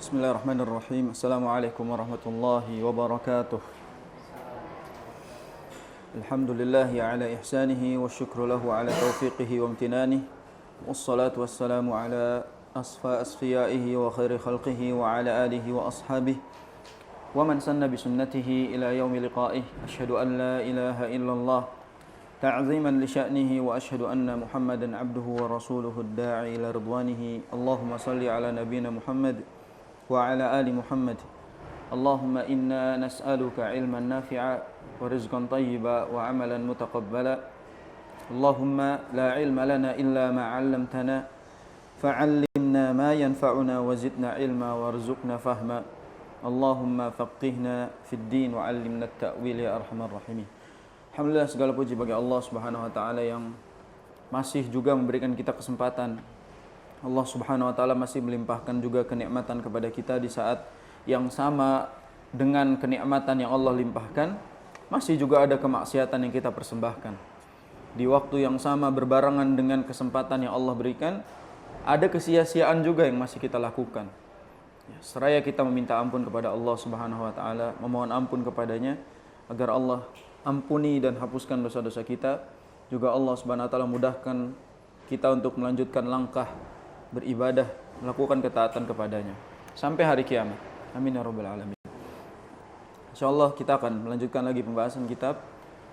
Bismillahirrahmanirrahim. Assalamualaikum warahmatullahi wabarakatuh. Alhamdulillahi ala ihsanihi wa syukru lahu ala taufiqihi wa amtinanihi. Wassalatu wassalamu ala asfiyaihi wa khairi khalqihi wa ala alihi wa ashabihi wa man sanna bi sunnatihi ila yaumi liqa'ih. Asyhadu an la ilaha illallah ta'ziman li sya'nihi wa asyhadu anna Muhammadan abduhu wa rasuluhu ad-da'i ila ridwanihi. Allahumma salli ala nabiyyina Muhammad wa ala ali Muhammad. Allahumma inna nas'aluka ilman nafi'a wa rizqan tayyiba wa amalan mutaqabbala. Allahumma la ilma lana illa ma 'allamtana fa'allimna ma yanfa'una wa zidna ilma warzuqna fahma. Allahumma faqihna fid din wa 'allimna at-ta'wil ya arhamar rahimin. Alhamdulillah, segala puji bagi Allah Subhanahu wa taala yang masih juga memberikan kita kesempatan. Allah Subhanahu wa taala masih melimpahkan juga kenikmatan kepada kita di saat yang sama dengan kenikmatan yang Allah limpahkan, masih juga ada kemaksiatan yang kita persembahkan. Di waktu yang sama berbarengan dengan kesempatan yang Allah berikan, ada kesia-siaan juga yang masih kita lakukan. Seraya kita meminta ampun kepada Allah Subhanahu wa taala, memohon ampun kepadanya agar Allah ampuni dan hapuskan dosa-dosa kita. Juga Allah Subhanahu wa taala mudahkan kita untuk melanjutkan langkah beribadah, melakukan ketaatan kepadanya sampai hari kiamat. Amin ya rabbal alamin. Insyaallah kita akan melanjutkan lagi pembahasan kitab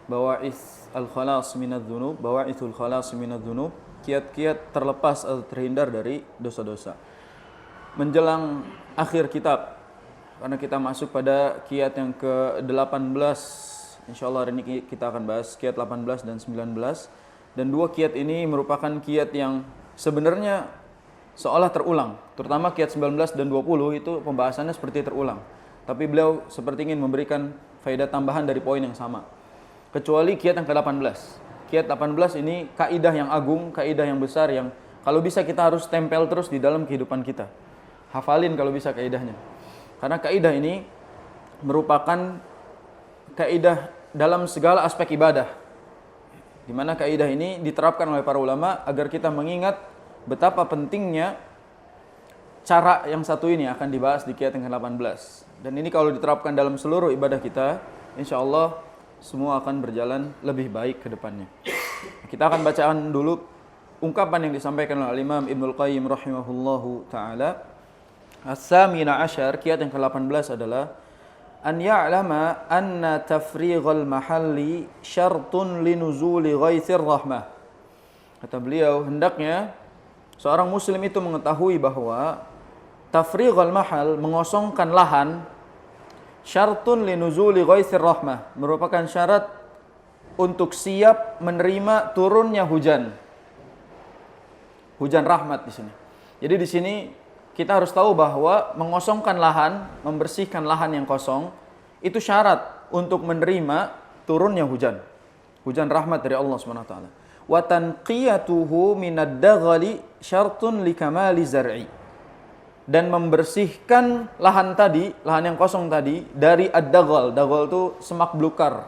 Bawa'its al-Khalas minadz-dzunub, Bawa'itsul Khalas minadz-dzunub, kiat-kiat terlepas atau terhindar dari dosa-dosa. Menjelang akhir kitab, karena kita masuk pada kiat yang ke-18. Insyaallah hari ini kita akan bahas kiat 18 dan 19. Dan dua kiat ini merupakan kiat yang sebenarnya seolah terulang, terutama kiat 19 dan 20 itu pembahasannya seperti terulang. Tapi beliau seperti ingin memberikan faedah tambahan dari poin yang sama. Kecuali kiat yang ke-18. Kiat 18 ini kaidah yang agung, kaidah yang besar yang kalau bisa kita harus tempel terus di dalam kehidupan kita. Hafalin kalau bisa kaidahnya. Karena kaidah ini merupakan kaidah dalam segala aspek ibadah. Di mana kaidah ini diterapkan oleh para ulama agar kita mengingat betapa pentingnya cara yang satu ini akan dibahas di kiat yang ke-18. Dan ini kalau diterapkan dalam seluruh ibadah kita, insya Allah semua akan berjalan lebih baik ke depannya. Kita akan bacaan dulu ungkapan yang disampaikan oleh Imam Ibnul Qayyim rahimahullahu ta'ala. As-samina asyar, kiat yang ke-18 adalah an ya'lama anna tafrighal mahalli syartun linuzuli ghaitsir rahmah. Kata beliau, hendaknya seorang muslim itu mengetahui bahwa tafrighal mahal, mengosongkan lahan, syartun linuzuli ghaitsir rahmah, merupakan syarat untuk siap menerima turunnya hujan. Hujan rahmat di sini. Jadi di sini kita harus tahu bahwa mengosongkan lahan, membersihkan lahan yang kosong itu syarat untuk menerima turunnya hujan. Hujan rahmat dari Allah Subhanahu wa taala. Wa tanqiyatuhu minad daghali syartun likamali zar'i. Dan membersihkan lahan tadi, lahan yang kosong tadi dari ad-daghal. Daghal itu semak belukar.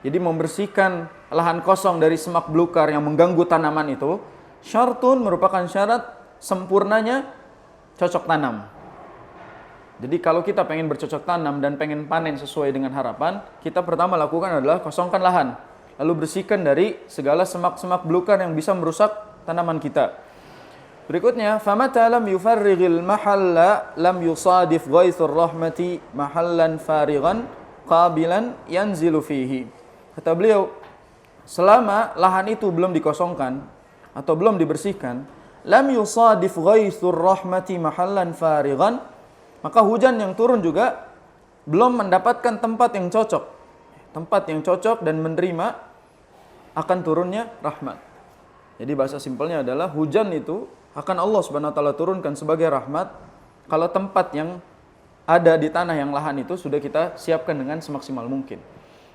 Jadi membersihkan lahan kosong dari semak belukar yang mengganggu tanaman itu, syartun merupakan syarat sempurnanya cocok tanam. Jadi kalau kita pengen bercocok tanam dan pengen panen sesuai dengan harapan, kita pertama lakukan adalah kosongkan lahan. Lalu bersihkan dari segala semak-semak belukar yang bisa merusak tanaman kita. Berikutnya, famata lam yufarrighil mahalla lam yusadif ghaitsur rahmati mahallan farighan qabilan yanzilu fihi. Kata beliau, selama lahan itu belum dikosongkan atau belum dibersihkan, lam yusadif ghaitsur rahmati mahallan farighan, maka hujan yang turun juga belum mendapatkan tempat yang cocok. Tempat yang cocok dan menerima akan turunnya rahmat. Jadi bahasa simpelnya adalah hujan itu akan Allah Subhanahu wa taala turunkan sebagai rahmat kalau tempat yang ada di tanah yang lahan itu sudah kita siapkan dengan semaksimal mungkin.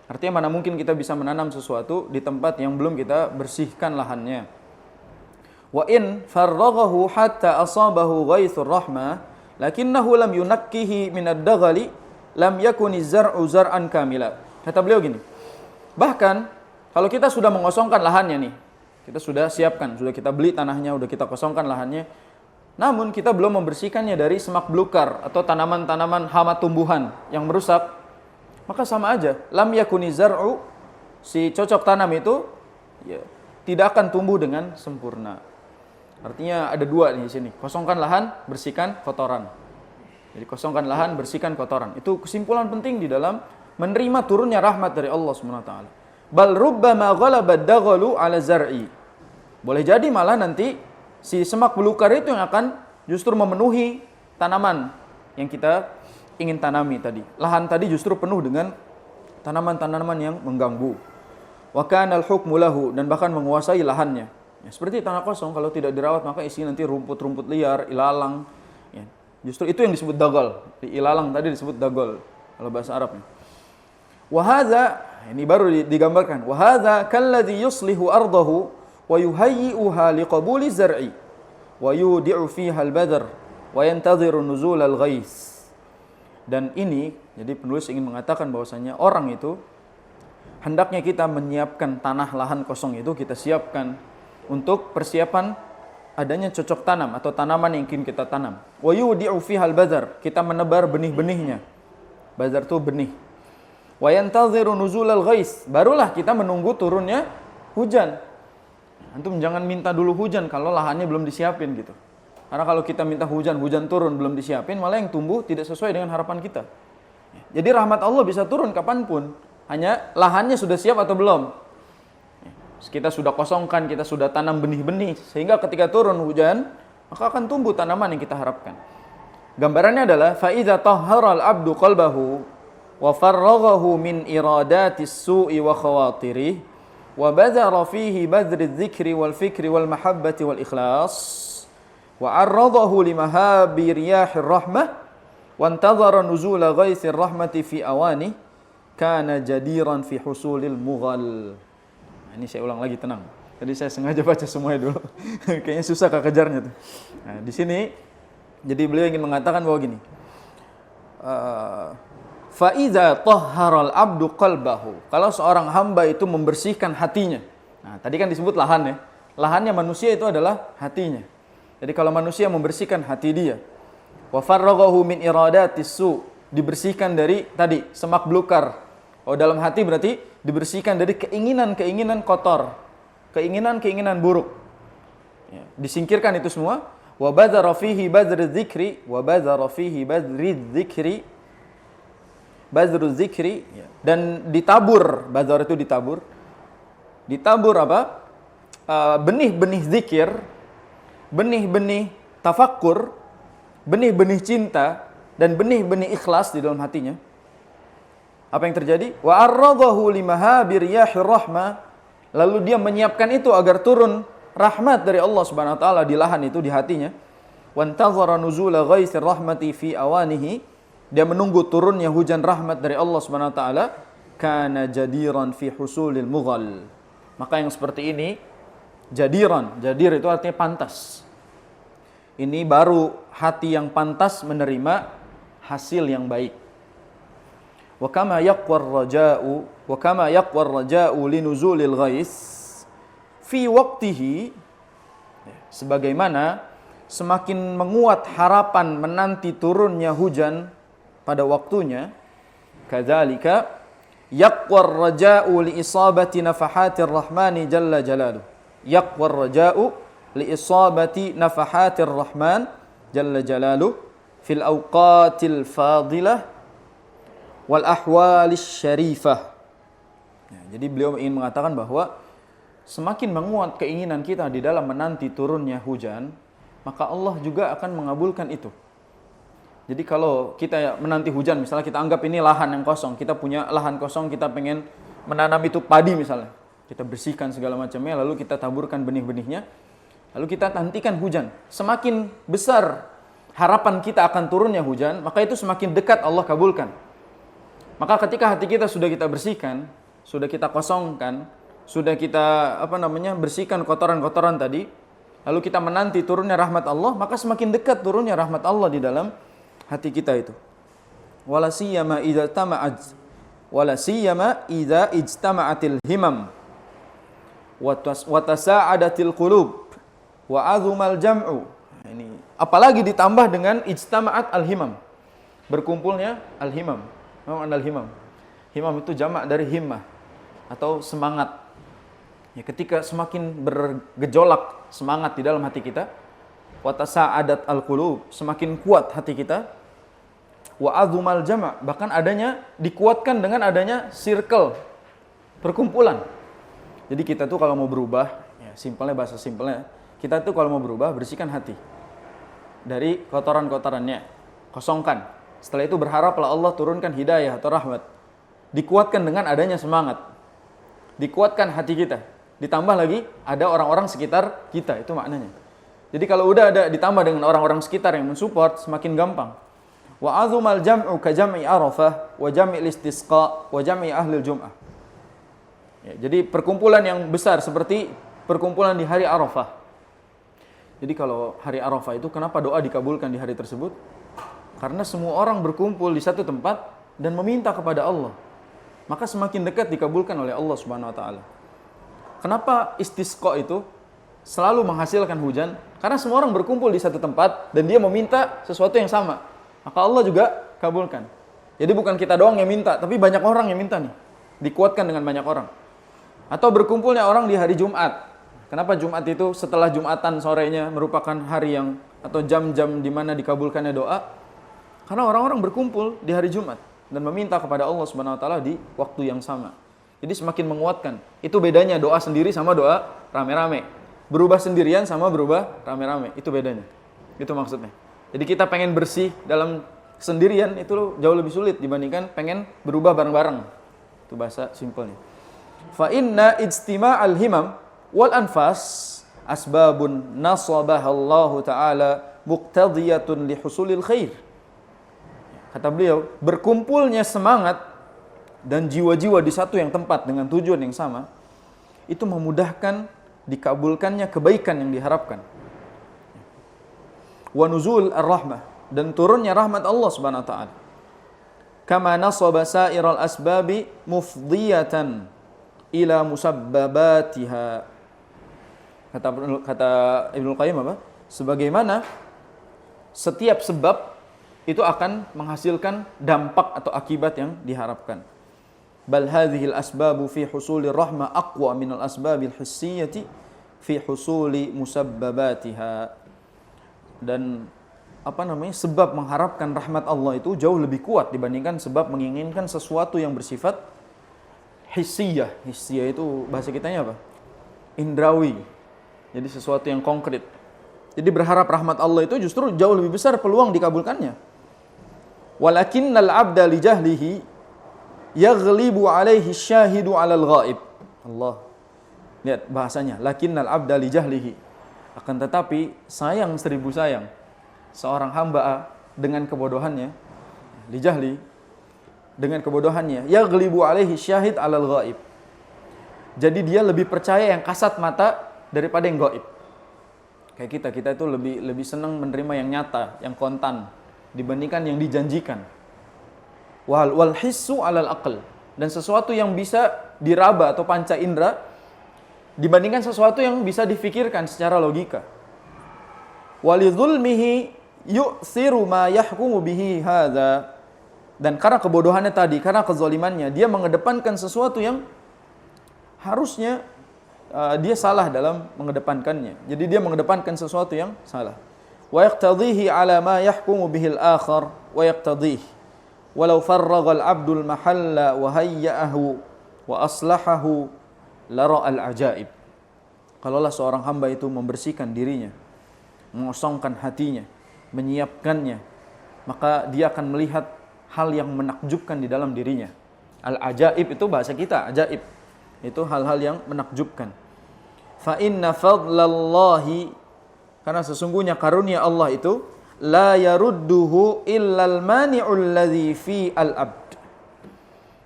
Artinya mana mungkin kita bisa menanam sesuatu di tempat yang belum kita bersihkan lahannya. Wa in farraghahu hatta asabahu ghaitsur rahmah lakinnahu lam yunakkihi minad daghali lam yakuni zar'u zar'an kamila. Kata beliau gini, bahkan kalau kita sudah mengosongkan lahannya nih, kita sudah siapkan, sudah kita beli tanahnya, sudah kita kosongkan lahannya, namun kita belum membersihkannya dari semak belukar atau tanaman-tanaman hama tumbuhan yang merusak, maka sama aja. Lam yakuni zar'u, si cocok tanam itu ya, tidak akan tumbuh dengan sempurna. Artinya ada dua di sini. Kosongkan lahan, bersihkan kotoran. Jadi kosongkan lahan, bersihkan kotoran. Itu kesimpulan penting di dalam menerima turunnya rahmat dari Allah SWT. Bal rubbama ghalaba ad-daghalu ala zar'i. Boleh jadi malah nanti si semak belukar itu yang akan justru memenuhi tanaman yang kita ingin tanami tadi. Lahan tadi justru penuh dengan tanaman-tanaman yang mengganggu. Wa kana al-hukmu lahu, dan bahkan menguasai lahannya. Ya, seperti tanah kosong kalau tidak dirawat maka isi nanti rumput-rumput liar, ilalang. Ya, justru itu yang disebut dagal. Ilalang tadi disebut dagal kalau bahasa Arabnya. Wa hadza, ini baru digambarkan. Wa hadza kalladzi yuslihu ardahu wa yuhayyi'uha liqabuli zar'i wa yudi'u fiha al-badr wa yantadhiru nuzul al-ghais. Dan ini, jadi penulis ingin mengatakan bahwasanya orang itu hendaknya kita menyiapkan tanah lahan kosong itu, kita siapkan untuk persiapan adanya cocok tanam atau tanaman yang ingin kita tanam. Wa yudi'u fiha al-badr, kita menebar benih-benihnya. Badar itu benih. Wa yantadhiru nuzul al-ghais, barulah kita menunggu turunnya hujan. Antum jangan minta dulu hujan kalau lahannya belum disiapin gitu. Karena kalau kita minta hujan turun belum disiapin, malah yang tumbuh tidak sesuai dengan harapan kita. Jadi rahmat Allah bisa turun kapanpun, hanya lahannya sudah siap atau belum. Kita sudah kosongkan, kita sudah tanam benih-benih, sehingga ketika turun hujan, maka akan tumbuh tanaman yang kita harapkan. Gambarannya adalah فَإِذَا طَهَّرَ الْعَبْدُ قَلْبَهُ وَفَرَّغَهُ مِنْ إِرَادَاتِ السُّوءِ وَخَوَاطِرِهِ وَبَذَرَ فِيهِ بَذْرِ الذِّكْرِ وَالْفِكْرِ وَالْمَحَبَّةِ وَالْإِخْلَاصِ وَعَرَّضَهُ لِمَهَابِ رِيَاحِ الرَّحْمَةِ وَانْتَظَرَ نُزُولَ غَيْثِ الرَّحْمَةِ فِي أَوَانِهِ كَانَ جَدِيرًا فِي حُصُولِ الْمُغَلِ. Ini saya ulang lagi, tenang. Tadi saya sengaja baca semuanya dulu. Kayaknya susah kejarnya tuh. Nah, di sini jadi beliau ingin mengatakan bahwa gini. Fa idza tahharal abdu qalbahu. Kalau seorang hamba itu membersihkan hatinya. Nah, tadi kan disebut lahan ya. Lahannya manusia itu adalah hatinya. Jadi kalau manusia membersihkan hati dia, wa farraghahu min iradatis su, dibersihkan dari tadi semak belukar. Oh, dalam hati berarti dibersihkan dari keinginan-keinginan kotor, keinginan-keinginan buruk. Ya, disingkirkan itu semua. Wa badzara fihi badru dzikri, wa badzara fihi badru dzikri, ya. Dan ditabur, badzar itu ditabur. Ditabur apa? Benih-benih zikir, benih-benih tafakkur, benih-benih cinta, dan benih-benih ikhlas di dalam hatinya. Apa yang terjadi? Wa arradahu limahabi riyahir rahmah. Lalu dia menyiapkan itu agar turun rahmat dari Allah Subhanahu wa taala di lahan itu, di hatinya. Wa antazara nuzula ghaitsir rahmati fi awanihi. Dia menunggu turunnya hujan rahmat dari Allah Subhanahu wa taala. Kana jadiran fi husulil mughal. Maka yang seperti ini jadiran. Jadir itu artinya pantas. Ini baru hati yang pantas menerima hasil yang baik. Wa kama yaqwa ar-raja'u linuzulil ghais fi waqtihi, sebagaimana semakin menguat harapan menanti turunnya hujan pada waktunya, kadzalika yaqwa ar-raja'u li isabati nafahatir rahmani jalla jalaluhu. Yaqwa ar-raja'u li isabati nafahatir rahman jalla jalaluhu fil awqatil fadilah wal ahwalis syarifah. Ya, jadi beliau ingin mengatakan bahwa semakin menguat keinginan kita di dalam menanti turunnya hujan, maka Allah juga akan mengabulkan itu. Jadi kalau kita menanti hujan, misalnya kita anggap ini lahan yang kosong, kita punya lahan kosong, kita pengen menanam itu padi misalnya, kita bersihkan segala macamnya, lalu kita taburkan benih-benihnya, lalu kita nantikan hujan. Semakin besar harapan kita akan turunnya hujan, maka itu semakin dekat Allah kabulkan. Maka ketika hati kita sudah kita bersihkan, sudah kita kosongkan, sudah kita bersihkan kotoran-kotoran tadi, lalu kita menanti turunnya rahmat Allah, maka semakin dekat turunnya rahmat Allah di dalam hati kita itu. Wala siyama idza ijtama'atil himam wa tasa'adatil qulub wa azumal jam'u. Nah, ini apalagi ditambah dengan ijtama'at al-himam. Berkumpulnya al-himam. Al-himam. Himam itu jamak dari himmah atau semangat. Ya, ketika semakin bergejolak semangat di dalam hati kita, wa tasa'adat al-qulub, semakin kuat hati kita, wa azumal jama', bahkan adanya dikuatkan dengan adanya circle, perkumpulan. Jadi kita tuh kalau mau berubah, ya simpelnya, bahasa simpelnya, kita tuh kalau mau berubah, bersihkan hati dari kotoran-kotorannya, kosongkan. Setelah itu berharaplah Allah turunkan hidayah atau rahmat. Dikuatkan dengan adanya semangat, dikuatkan hati kita, ditambah lagi ada orang-orang sekitar kita, itu maknanya. Jadi kalau udah ada ditambah dengan orang-orang sekitar yang mensupport, semakin gampang. Wa azumal jam'u ka jam'i Arafah wa jam'il istisqa wa jam'i ahli Jum'ah. Ya, jadi perkumpulan yang besar seperti perkumpulan di hari Arafah. Jadi kalau hari Arafah itu kenapa doa dikabulkan di hari tersebut? Karena semua orang berkumpul di satu tempat dan meminta kepada Allah. Maka semakin dekat dikabulkan oleh Allah Subhanahu wa taala. Kenapa istisqa itu selalu menghasilkan hujan? Karena semua orang berkumpul di satu tempat dan dia meminta sesuatu yang sama. Maka Allah juga kabulkan. Jadi bukan kita doang yang minta, tapi banyak orang yang minta nih. Dikuatkan dengan banyak orang. Atau berkumpulnya orang di hari Jumat. Kenapa Jumat itu setelah Jumatan sorenya merupakan hari yang atau jam-jam di mana dikabulkannya doa? Karena orang-orang berkumpul di hari Jumat dan meminta kepada Allah Subhanahu wa taala di waktu yang sama. Jadi semakin menguatkan. Itu bedanya doa sendiri sama doa rame-rame. Berubah sendirian sama berubah rame-rame. Itu bedanya. Itu maksudnya. Jadi kita pengen bersih dalam sendirian itu jauh lebih sulit dibandingkan pengen berubah bareng-bareng. Itu bahasa simpelnya. Fa inna ijtima'al himam wal anfas asbabun nasabaha Allah taala muqtadiyatun li husulil khair. Kata beliau, berkumpulnya semangat dan jiwa-jiwa di satu yang tempat dengan tujuan yang sama, itu memudahkan dikabulkannya kebaikan yang diharapkan. Wa nuzul ar-rahmah, dan turunnya rahmat Allah Subhanahu wa taala. Kama nasaba sa'iral asbabi mufdiyatan ila musabbabatiha. Kata Ibnu Qayyim apa? Sebagaimana setiap sebab itu akan menghasilkan dampak atau akibat yang diharapkan. Bal hadhil asbabu fi husulir rahmah aqwa minal asbabil hissiyyati fi husuli musabbabatiha. Dan sebab mengharapkan rahmat Allah itu jauh lebih kuat dibandingkan sebab menginginkan sesuatu yang bersifat hissiyah. Hissiyah itu bahasa kitanya apa? Indrawi. Jadi sesuatu yang konkret. Jadi berharap rahmat Allah itu justru jauh lebih besar peluang dikabulkannya. Walakinnal abda li jahlihi yaghlibu alaihi syahidu 'alal ghaib. Allah. Lihat bahasanya, lakinnal abda li jahlihi. Akan tetapi sayang seribu sayang, seorang hamba dengan kebodohannya, li jahli, dengan kebodohannya, yaghlibu alaihi syahid 'alal ghaib. Jadi dia lebih percaya yang kasat mata daripada yang gaib. Kayak kita itu lebih senang menerima yang nyata, yang kontan dibandingkan yang dijanjikan. Wal hissu 'alal aql, dan sesuatu yang bisa diraba atau panca indera dibandingkan sesuatu yang bisa difikirkan secara logika. Walidzulmihi yu'thiru ma yahkumu bihi hadza, dan karena kebodohannya tadi, karena kezalimannya, dia mengedepankan sesuatu yang harusnya dia salah dalam mengedepankannya. Jadi dia mengedepankan sesuatu yang salah. Wa yaqtadhihi ala ma yahkumu bihi al-akhar wa yaqtadhihi walau farraga al-'abdu al-mahalla wa hayya'ahu wa aslahahu lara al-ajaib. Kalaulah seorang hamba itu membersihkan dirinya, mengosongkan hatinya, menyiapkannya, maka dia akan melihat hal yang menakjubkan di dalam dirinya. Al-ajaib itu bahasa kita, ajaib. Itu hal-hal yang menakjubkan. Fa inna fadlallahi, karena sesungguhnya karunia Allah itu la yarudduhu illal mani'ul ladzi fi al-abd.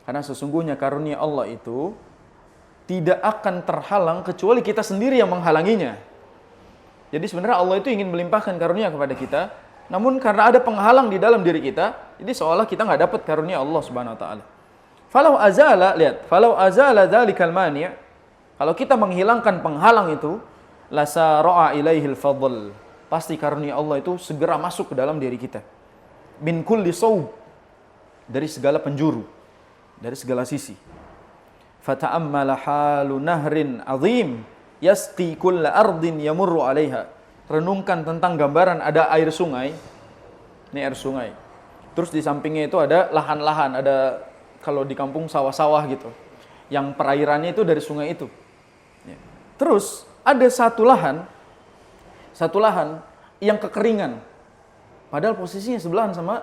Karena sesungguhnya karunia Allah itu tidak akan terhalang kecuali kita sendiri yang menghalanginya. Jadi sebenarnya Allah itu ingin melimpahkan karunia kepada kita, namun karena ada penghalang di dalam diri kita, jadi seolah kita nggak dapat karunia Allah Subhanahu wa taala. Falau azala dzalikal mani', kalau kita menghilangkan penghalang itu, la sara'a ilaihil fadl, pasti karunia Allah itu segera masuk ke dalam diri kita. Min kulli sawb, dari segala penjuru, dari segala sisi. Fata'ammala halu nahrin azim yasqi kulla ardin yamurru 'alaiha. Renungkan tentang gambaran ada air sungai. Ini air sungai. Terus di sampingnya itu ada lahan-lahan, ada kalau di kampung sawah-sawah gitu. Yang perairannya itu dari sungai itu. Terus ada satu lahan yang kekeringan. Padahal posisinya sebelahan sama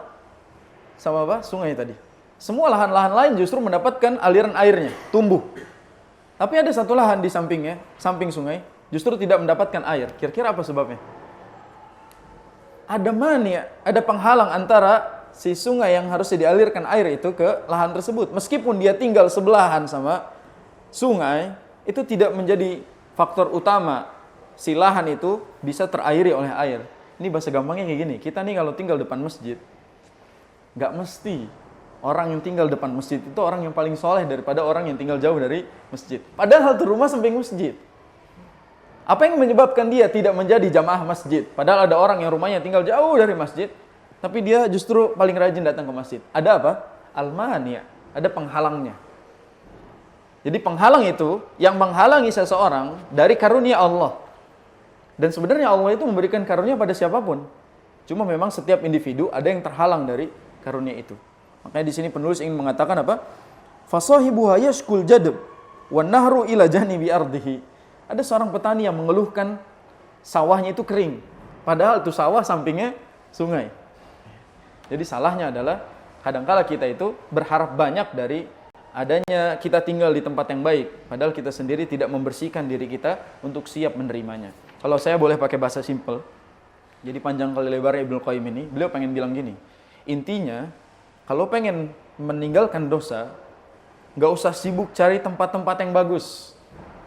apa? Sungai tadi. Semua lahan-lahan lain justru mendapatkan aliran airnya, tumbuh. Tapi ada satu lahan di sampingnya, samping sungai, justru tidak mendapatkan air. Kira-kira apa sebabnya? Ada mania, ada penghalang antara si sungai yang harusnya dialirkan air itu ke lahan tersebut. Meskipun dia tinggal sebelahan sama sungai, itu tidak menjadi faktor utama si lahan itu bisa terairi oleh air. Ini bahasa gampangnya kayak gini, kita nih kalau tinggal depan masjid, nggak mesti orang yang tinggal depan masjid itu orang yang paling soleh daripada orang yang tinggal jauh dari masjid. Padahal tuh rumah samping masjid. Apa yang menyebabkan dia tidak menjadi jamaah masjid? Padahal ada orang yang rumahnya tinggal jauh dari masjid, tapi dia justru paling rajin datang ke masjid. Ada apa? Al-mani', ada penghalangnya. Jadi penghalang itu yang menghalangi seseorang dari karunia Allah. Dan sebenarnya Allah itu memberikan karunia pada siapapun. Cuma memang setiap individu ada yang terhalang dari karunia itu. Makanya di sini penulis ingin mengatakan apa? Fasahibuha yashkul jadb wan nahru ila janibi ardihi. Ada seorang petani yang mengeluhkan sawahnya itu kering. Padahal itu sawah sampingnya sungai. Jadi salahnya adalah kadangkala kita itu berharap banyak dari adanya kita tinggal di tempat yang baik. Padahal kita sendiri tidak membersihkan diri kita untuk siap menerimanya. Kalau saya boleh pakai bahasa simple, jadi panjang kali lebarnya Ibnu Qayyim ini, beliau pengen bilang gini, intinya, kalau pengen meninggalkan dosa, nggak usah sibuk cari tempat-tempat yang bagus,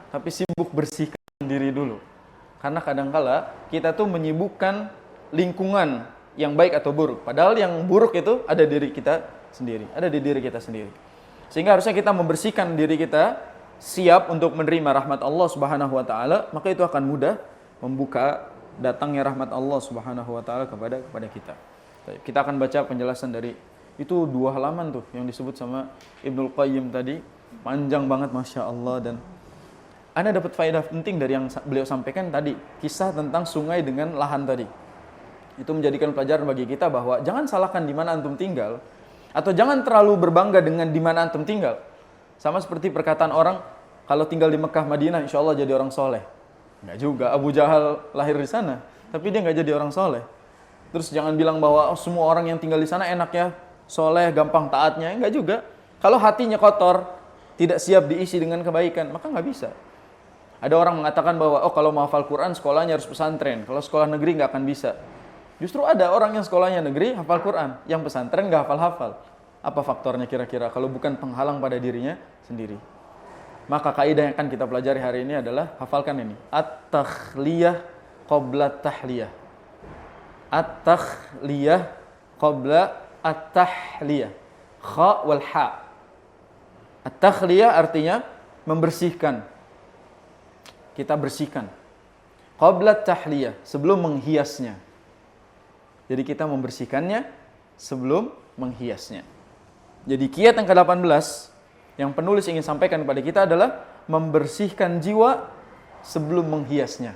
tapi sibuk bersihkan diri dulu. Karena kadangkala kita tuh menyibukkan lingkungan yang baik atau buruk. Padahal yang buruk itu ada di diri kita sendiri, ada di diri kita sendiri. Sehingga harusnya kita membersihkan diri kita, siap untuk menerima rahmat Allah Subhanahu wa taala, maka itu akan mudah membuka datangnya rahmat Allah Subhanahu wa taala kepada kita. Kita akan baca penjelasan dari itu 2 halaman tuh yang disebut sama Ibnu Qayyim tadi, panjang banget Masya Allah. Dan Anda dapat faedah penting dari yang beliau sampaikan tadi, kisah tentang sungai dengan lahan tadi. Itu menjadikan pelajaran bagi kita bahwa jangan salahkan di mana antum tinggal, atau jangan terlalu berbangga dengan di mana antum tinggal. Sama seperti perkataan orang, kalau tinggal di Mekah, Madinah, insya Allah jadi orang soleh. Enggak juga, Abu Jahal lahir di sana, tapi dia enggak jadi orang soleh. Terus jangan bilang bahwa semua orang yang tinggal di sana enaknya soleh, gampang taatnya. Enggak juga. Kalau hatinya kotor, tidak siap diisi dengan kebaikan, maka enggak bisa. Ada orang mengatakan bahwa kalau mau hafal Quran, sekolahnya harus pesantren. Kalau sekolah negeri enggak akan bisa. Justru ada orang yang sekolahnya negeri hafal Quran, yang pesantren enggak hafal-hafal. Apa faktornya kira-kira kalau bukan penghalang pada dirinya sendiri? Maka kaidah yang akan kita pelajari hari ini adalah, hafalkan ini, at-takhliyah qabla tahliyah. At-takhliyah qabla at-tahliyah. Kha wal ha. At-takhliyah artinya membersihkan. Kita bersihkan. Qabla tahliyah, sebelum menghiasnya. Jadi kita membersihkannya sebelum menghiasnya. Jadi kiat yang ke-18 yang penulis ingin sampaikan kepada kita adalah membersihkan jiwa sebelum menghiasnya.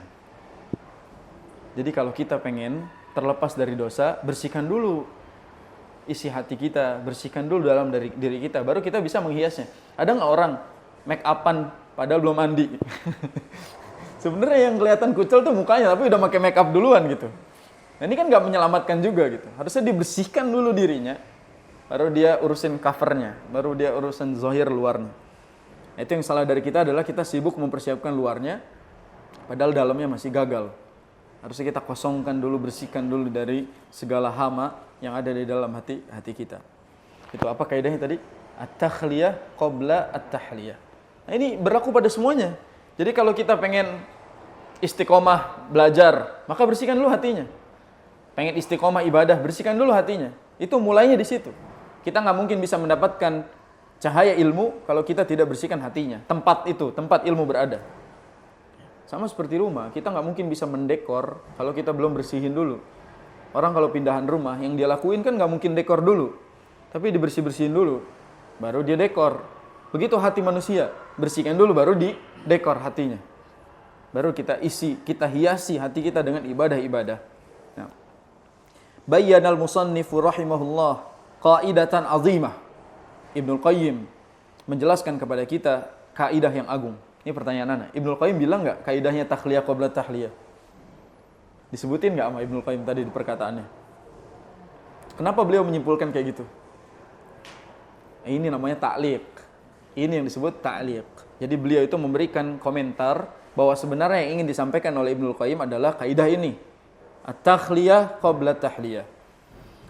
Jadi kalau kita pengen terlepas dari dosa, bersihkan dulu isi hati kita, bersihkan dulu dalam dari diri kita, baru kita bisa menghiasnya. Ada nggak orang make upan padahal belum mandi? Sebenarnya yang kelihatan kucel tuh mukanya, tapi udah pakai make up duluan gitu. Nah, ini kan nggak menyelamatkan juga gitu. Harusnya dibersihkan dulu dirinya, baru dia urusin covernya, baru dia urusin zahir luarnya. Itu yang salah dari kita adalah kita sibuk mempersiapkan luarnya, padahal dalamnya masih gagal. Harusnya kita kosongkan dulu, bersihkan dulu dari segala hama yang ada di dalam hati kita. Itu apa kaidahnya tadi? At-takhliyah qabla at-tahliyah. Nah, ini berlaku pada semuanya. Jadi kalau kita pengen istiqomah belajar, maka bersihkan dulu hatinya. Pengen istiqomah ibadah, bersihkan dulu hatinya. Itu mulainya di situ. Kita nggak mungkin bisa mendapatkan cahaya ilmu kalau kita tidak bersihkan hatinya. Tempat itu, tempat ilmu berada. Sama seperti rumah, kita nggak mungkin bisa mendekor kalau kita belum bersihin dulu. Orang kalau pindahan rumah, yang dia lakuin kan nggak mungkin dekor dulu. Tapi dibersih-bersihin dulu, baru dia dekor. Begitu hati manusia, bersihkan dulu baru di dekor hatinya. Baru kita isi, kita hiasi hati kita dengan ibadah-ibadah. Nah. Bayyanal musannifu rahimahullah qaidatan azimah. Ibnul Qayyim menjelaskan kepada kita kaidah yang agung. Ini pertanyaan Anda. Ibnul Qayyim bilang nggak kaidahnya takhliyah qabla tahliyah? Disebutin nggak sama Ibnul Qayyim tadi di perkataannya? Kenapa beliau menyimpulkan kayak gitu? Ini namanya ta'liq. Ini yang disebut ta'liq. Jadi beliau itu memberikan komentar bahwa sebenarnya yang ingin disampaikan oleh Ibnul Qayyim adalah kaidah ini. At-takhliyah qabla tahliyah.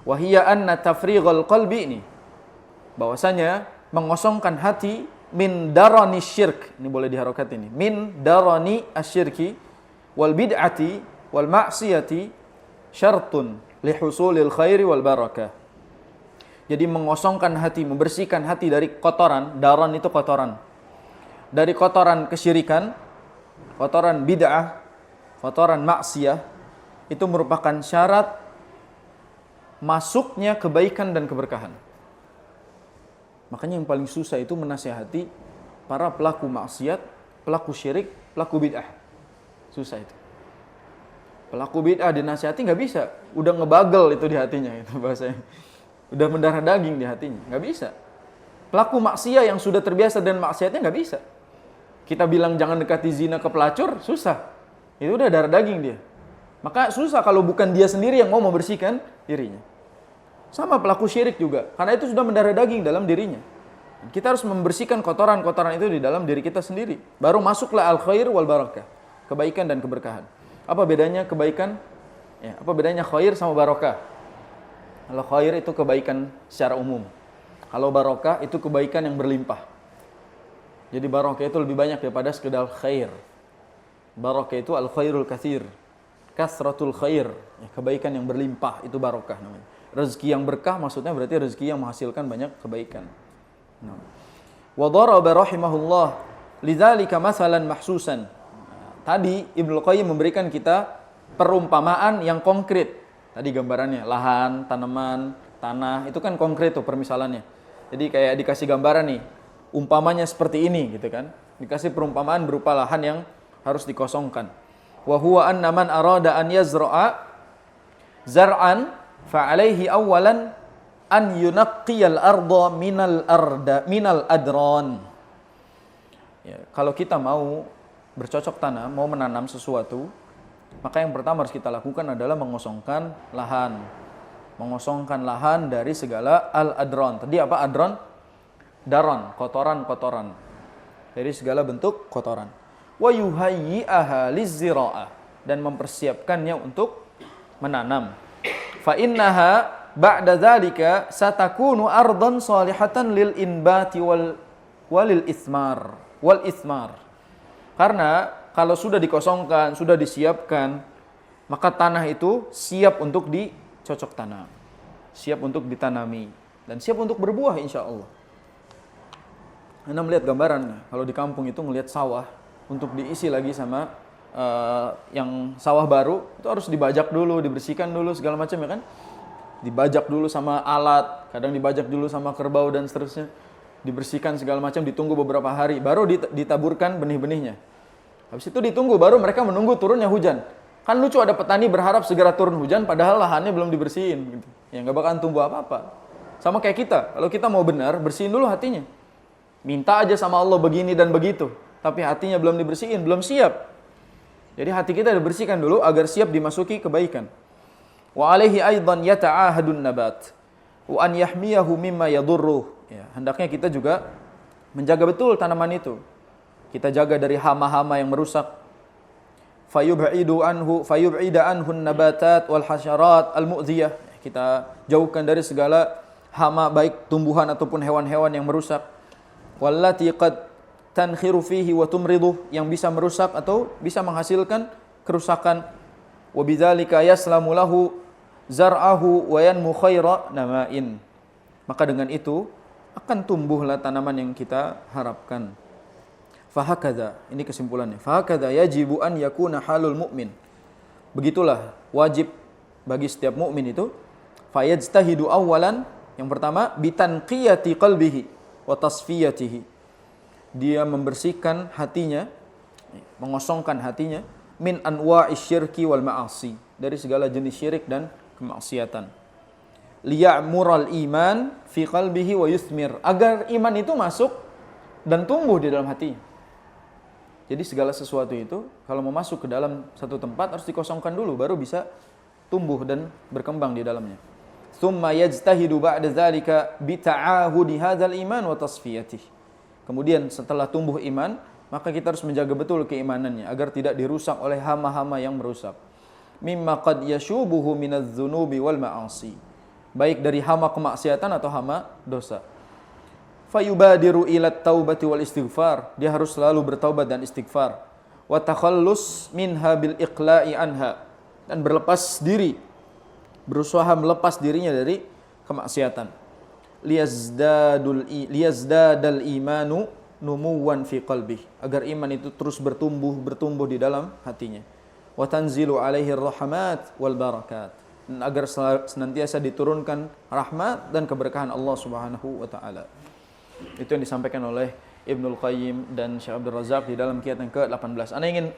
Wa hiya anna tafrighal qalbi ini. Bahwasanya mengosongkan hati min darani syirk, ini boleh diharokat ini, min darani asyirki wal bid'ati wal ma'siyati syartun li husulil khairi wal barakah. Jadi mengosongkan hati, membersihkan hati dari kotoran, daran itu kotoran. Dari kotoran kesyirikan, kotoran bid'ah, kotoran maksiyah, itu merupakan syarat masuknya kebaikan dan keberkahan. Makanya yang paling susah itu menasihati para pelaku maksiat, pelaku syirik, pelaku bid'ah. Susah itu. Pelaku bid'ah dinasihati nggak bisa, udah ngebagel itu di hatinya, itu bahasanya. Udah mendarah daging di hatinya, nggak bisa. Pelaku maksiat yang sudah terbiasa dan maksiatnya nggak bisa. Kita bilang jangan dekati zina ke pelacur, susah. Itu udah darah daging dia. Maka susah kalau bukan dia sendiri yang mau membersihkan dirinya. Sama pelaku syirik juga, karena itu sudah mendarah daging dalam dirinya. Kita harus membersihkan kotoran-kotoran itu di dalam diri kita sendiri. Baru masuklah al-khair wal barakah, kebaikan dan keberkahan. Apa bedanya kebaikan? Ya, apa bedanya khair sama barakah? Kalau khair itu kebaikan secara umum. Kalau barakah itu kebaikan yang berlimpah. Jadi barakah itu lebih banyak daripada sekedar khair. Barakah itu al-khairul katsir. Kasratul khair, ya, kebaikan yang berlimpah itu barakah namanya. Rezeki yang berkah maksudnya berarti rezeki yang menghasilkan banyak kebaikan. Wa daraba rahimahullah lidzalika masalan mahsusan. Tadi Ibnu Qayyim memberikan kita perumpamaan yang konkret. Tadi gambarannya lahan, tanaman, tanah, itu kan konkret tuh permisalannya. Jadi kayak dikasih gambaran nih, umpamanya seperti ini gitu kan. Dikasih perumpamaan berupa lahan yang harus dikosongkan. Wa huwa anna man arada an yazra'a zar'an fa'alaihi awalan an yunaqqiyal arda minal adran. Ya, kalau kita mau bercocok tanam, mau menanam sesuatu, maka yang pertama harus kita lakukan adalah mengosongkan lahan. Mengosongkan lahan dari segala al-adran. Tadi apa adran? Daron, kotoran-kotoran. Dari segala bentuk kotoran. Wa yuhayyi'aha lizzira'ah, dan mempersiapkannya untuk menanam. Fa innaha ba'da dzalika satakunu ardan salihatan lil inbati walil ismar. Karena kalau sudah dikosongkan, sudah disiapkan, maka tanah itu siap untuk dicocok tanam, siap untuk ditanami, dan siap untuk berbuah insyaallah. Anda melihat gambaran kalau di kampung itu melihat sawah untuk diisi lagi sama yang sawah baru itu harus dibajak dulu, dibersihkan dulu segala macam ya kan, dibajak dulu sama alat, kadang dibajak dulu sama kerbau dan seterusnya, dibersihkan segala macam, ditunggu beberapa hari baru ditaburkan benih-benihnya. Habis itu ditunggu, baru mereka menunggu turunnya hujan. Kan lucu ada petani berharap segera turun hujan padahal lahannya belum dibersihin gitu. Ya nggak bakalan tumbuh apa-apa. Sama kayak kita, kalau kita mau benar bersihin dulu hatinya. Minta aja sama Allah begini dan begitu, tapi hatinya belum dibersihin, belum siap. Jadi hati kita dibersihkan dulu agar siap dimasuki kebaikan. Wa alaihi aidan yata'ahadun nabat wa an yahmiyahu mimma yadurruh. Ya, hendaknya kita juga menjaga betul tanaman itu. Kita jaga dari hama-hama yang merusak. Fayub'ida anhu nabatat wal hasyarat al-mu'dhiyah. Kita jauhkan dari segala hama baik tumbuhan ataupun hewan-hewan yang merusak. Wallati qad tankhiru fihi wa tumriduh, yang bisa merusak atau bisa menghasilkan kerusakan. Wa bidzalika yaslamu lahu zar'ahu wa yanmu khaira namain. Maka dengan itu akan tumbuhlah tanaman yang kita harapkan. Fahakadha, ini kesimpulannya. Fahakadha yajibu an yakuna halul mu'min. Begitulah wajib bagi setiap mukmin itu. Fayajtahidu awalan, yang pertama, bitanqiyati qalbihi wa tasfiyatihi. Dia membersihkan hatinya, mengosongkan hatinya, min anwa'i syirki wal ma'asi, dari segala jenis syirik dan kemaksiatan. Liya'mural iman fi qalbihi wa yuthmir, agar iman itu masuk dan tumbuh di dalam hatinya. Jadi segala sesuatu itu kalau mau masuk ke dalam satu tempat harus dikosongkan dulu, baru bisa tumbuh dan berkembang di dalamnya. Tsumma yajtahidu ba'da dzalika bi ta'ahudi hadzal iman wa tasfiyatihi. Kemudian setelah tumbuh iman, maka kita harus menjaga betul keimanannya agar tidak dirusak oleh hama-hama yang merusak. Mimma qad yashubuhu minadz-dzunubi wal ma'asi. Baik dari hama kemaksiatan atau hama dosa. Fayubadiru ilat taubati wal istighfar, dia harus selalu bertaubat dan istighfar. Wa takhallus minha bil iqla'i anha, dan berlepas diri, berusaha melepas dirinya dari kemaksiatan. Liyazdadal imanu numuwan fi qalbih, agar iman itu terus bertumbuh di dalam hatinya. Wa tanzilu alaihi rahmat wal barakat, dan agar senantiasa diturunkan rahmat dan keberkahan Allah Subhanahu wa taala. Itu yang disampaikan oleh Ibnul Qayyim dan Syekh Abdul Razak di dalam kiat yang ke-18. Ana ingin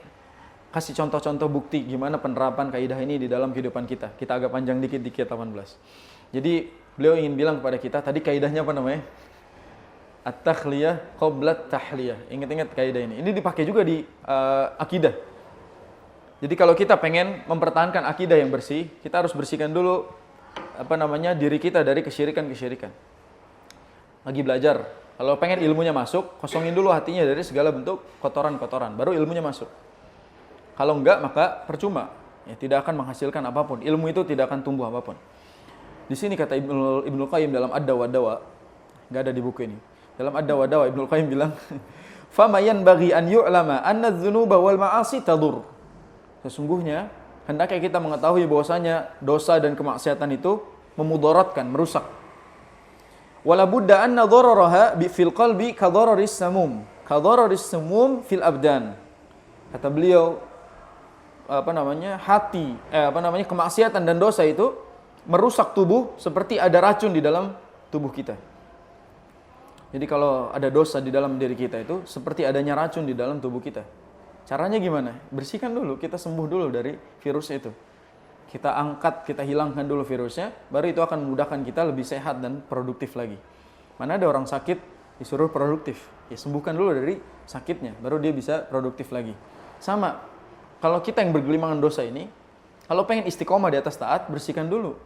kasih contoh-contoh bukti gimana penerapan kaidah ini di dalam kehidupan kita. Kita agak panjang dikit di kiat 18. Jadi beliau ingin bilang kepada kita, tadi kaidahnya apa namanya? At-takhliyah qabla tahliyah. Ingat-ingat kaidah ini. Ini dipakai juga di akidah. Jadi kalau kita pengen mempertahankan akidah yang bersih, kita harus bersihkan dulu diri kita dari kesyirikan-kesyirikan. Lagi belajar, kalau pengen ilmunya masuk, kosongin dulu hatinya dari segala bentuk kotoran-kotoran, baru ilmunya masuk. Kalau enggak, maka percuma, ya, tidak akan menghasilkan apapun. Ilmu itu tidak akan tumbuh apapun. Di sini kata Ibnul Qayyim dalam Ad-Dawa, enggak ada di buku ini. Dalam Ad-Dawa Ibnul Qayyim bilang, "Fama yanbaghi an yu'lama anna adz-dzunuba wal ma'asi tadur." Sesungguhnya hendaknya kita mengetahui bahwasanya dosa dan kemaksiatan itu memudaratkan, merusak. Wala budda anna dhararaha fil qalbi ka dhararis samum, fil abdan. Kata beliau, kemaksiatan dan dosa itu merusak tubuh seperti ada racun di dalam tubuh kita. Jadi kalau ada dosa di dalam diri kita itu seperti adanya racun di dalam tubuh kita. Caranya gimana? Bersihkan dulu, kita sembuh dulu dari virus itu. Kita angkat, kita hilangkan dulu virusnya, baru itu akan memudahkan kita lebih sehat dan produktif lagi. Mana ada orang sakit disuruh produktif, ya sembuhkan dulu dari sakitnya, baru dia bisa produktif lagi. Sama, kalau kita yang bergelimangan dosa ini, kalau pengen istiqomah di atas taat, bersihkan dulu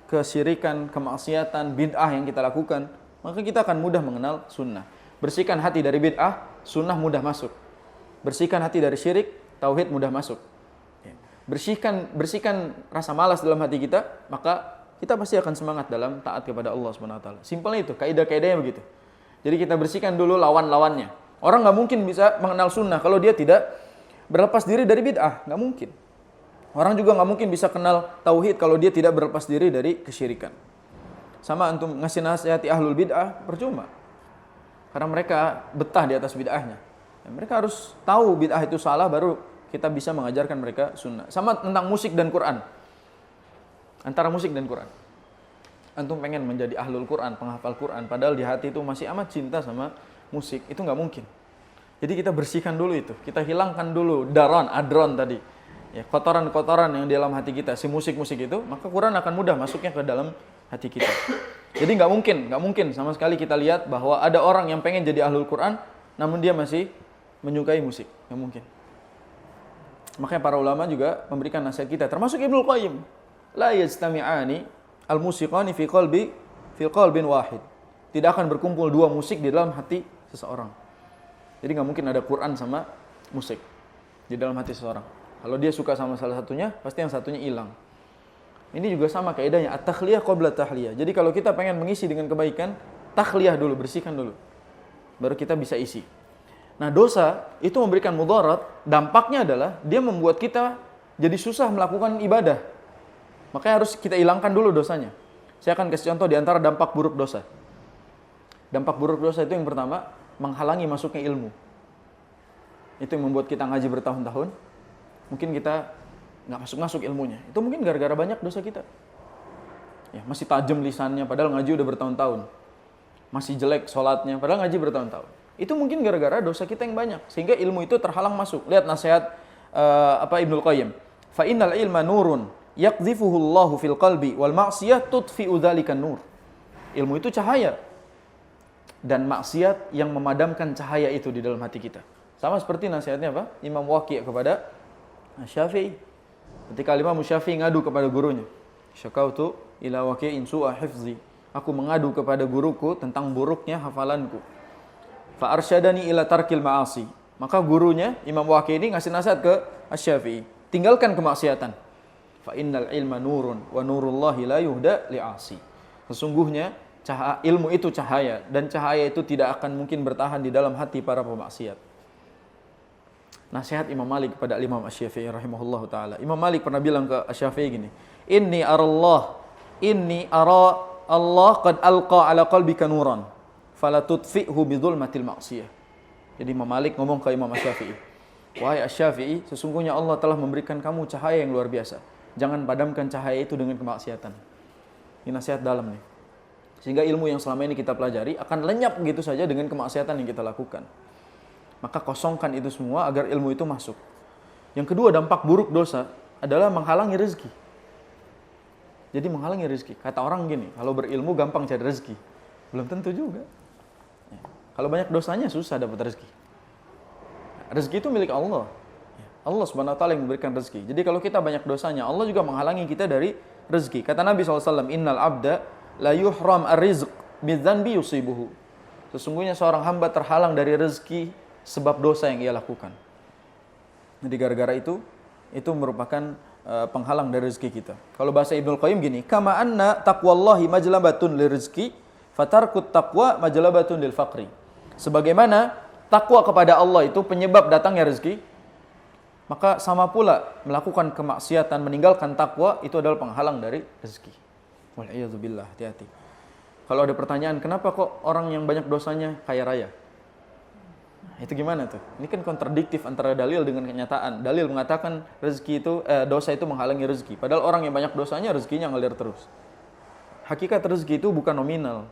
kesyirikan, kemaksiatan, bid'ah yang kita lakukan, maka kita akan mudah mengenal sunnah. Bersihkan hati dari bid'ah, sunnah mudah masuk. Bersihkan hati dari syirik, tauhid mudah masuk. Bersihkan rasa malas dalam hati kita, maka kita pasti akan semangat dalam taat kepada Allah SWT. Simpelnya itu, kaidah-kaidahnya begitu. Jadi kita bersihkan dulu lawan-lawannya. Orang nggak mungkin bisa mengenal sunnah kalau dia tidak berlepas diri dari bid'ah, nggak mungkin. Orang juga nggak mungkin bisa kenal tauhid kalau dia tidak berlepas diri dari kesyirikan. Sama antum ngasih nasihati ahlul bid'ah, percuma. Karena mereka betah di atas bid'ahnya. Mereka harus tahu bid'ah itu salah, baru kita bisa mengajarkan mereka sunnah. Sama tentang musik dan Quran. Antara musik dan Quran. Antum pengen menjadi ahlul Quran, penghafal Quran, padahal di hati itu masih amat cinta sama musik. Itu nggak mungkin. Jadi kita bersihkan dulu itu. Kita hilangkan dulu adron tadi. Ya, kotoran-kotoran yang di dalam hati kita, si musik-musik itu, maka Quran akan mudah masuknya ke dalam hati kita. Jadi nggak mungkin sama sekali kita lihat bahwa ada orang yang pengen jadi ahlul Quran, namun dia masih menyukai musik. Nggak mungkin. Makanya para ulama juga memberikan nasihat kita, termasuk Ibnul Qayyim. La yajtami'ani al-musiqani fi qalbin wahid. Tidak akan berkumpul dua musik di dalam hati seseorang. Jadi nggak mungkin ada Quran sama musik di dalam hati seseorang. Kalau dia suka sama salah satunya, pasti yang satunya hilang. Ini juga sama kaidahnya, at-takhliyah qabla tahliyah. Jadi kalau kita pengen mengisi dengan kebaikan, takhliyah dulu, bersihkan dulu. Baru kita bisa isi. Nah, dosa itu memberikan mudarat, dampaknya adalah dia membuat kita jadi susah melakukan ibadah. Makanya harus kita hilangkan dulu dosanya. Saya akan kasih contoh di antara dampak buruk dosa. Dampak buruk dosa itu yang pertama, menghalangi masuknya ilmu. itu yang membuat kita ngaji bertahun-tahun, mungkin kita nggak masuk-masuk ilmunya. Itu mungkin gara-gara banyak dosa kita. Ya, masih tajam lisannya, padahal ngaji udah bertahun-tahun. Masih jelek sholatnya, padahal ngaji bertahun-tahun. Itu mungkin gara-gara dosa kita yang banyak, sehingga ilmu itu terhalang masuk. Lihat nasihat Ibnul Qayyim. Fa innal ilma nurun yaqdhifuhu Allahu fil qalbi wal ma'siyah tudfi'u dzalikan nur. Ilmu itu cahaya, dan maksiat yang memadamkan cahaya itu di dalam hati kita. Sama seperti nasihatnya Imam Waqi' kepada Syafi'i. Ketika Imam Syafi'i ngadu kepada gurunya, syakautu ila Waqi'in su'a hifzi. Aku mengadu kepada guruku tentang buruknya hafalanku. Fa arsyadani ila tarkil ma'asi. Maka gurunya Imam Waqi' ini ngasih nasihat ke Syafi'i, tinggalkan kemaksiatan. Fa innal ilma nurun wa nurullahi la yuhda li'asi. Sesungguhnya ilmu itu cahaya, dan cahaya itu tidak akan mungkin bertahan di dalam hati para pemaksiat. Nasihat Imam Malik kepada Imam Asy-Syafi'i rahimahullahu taala. Imam Malik pernah bilang ke Asy-Syafi'i gini, inni ara Allah qad alqa ala qalbika nuran fala tudfi'hu bidzulmatil ma'siyah. Jadi Imam Malik ngomong ke Imam Asy-Syafi'i, wahai Asy-Syafi'i, sesungguhnya Allah telah memberikan kamu cahaya yang luar biasa. Jangan padamkan cahaya itu dengan kemaksiatan. Ini nasihat dalam nih. Sehingga ilmu yang selama ini kita pelajari akan lenyap begitu saja dengan kemaksiatan yang kita lakukan. Maka kosongkan itu semua agar ilmu itu masuk. Yang kedua, dampak buruk dosa adalah menghalangi rezeki. Jadi menghalangi rezeki. Kata orang gini, kalau berilmu gampang cari rezeki. Belum tentu juga. Kalau banyak dosanya susah dapat rezeki. Rezeki itu milik Allah. Allah Subhanahu wa taala yang memberikan rezeki. Jadi kalau kita banyak dosanya, Allah juga menghalangi kita dari rezeki. Kata Nabi SAW, innal abda la yuhram ar-rizq bidzanbi yusibuhu. Sesungguhnya seorang hamba terhalang dari rezeki sebab dosa yang ia lakukan. Jadi gara-gara itu merupakan penghalang dari rezeki kita. Kalau bahasa Ibnul Qayyim gini, kama anna taqwallahi majlabatun lirizqi fatarkut taqwa majlabatun lil faqri. Sebagaimana takwa kepada Allah itu penyebab datangnya rezeki, maka sama pula melakukan kemaksiatan, meninggalkan takwa itu adalah penghalang dari rezeki. Wal'iyadzubillah, hati-hati. Kalau ada pertanyaan, kenapa kok orang yang banyak dosanya kaya raya? Nah, itu gimana tuh? Ini kan kontradiktif antara dalil dengan kenyataan. Dalil mengatakan dosa itu menghalangi rezeki. Padahal orang yang banyak dosanya rezekinya ngalir terus. Hakikat rezeki itu bukan nominal.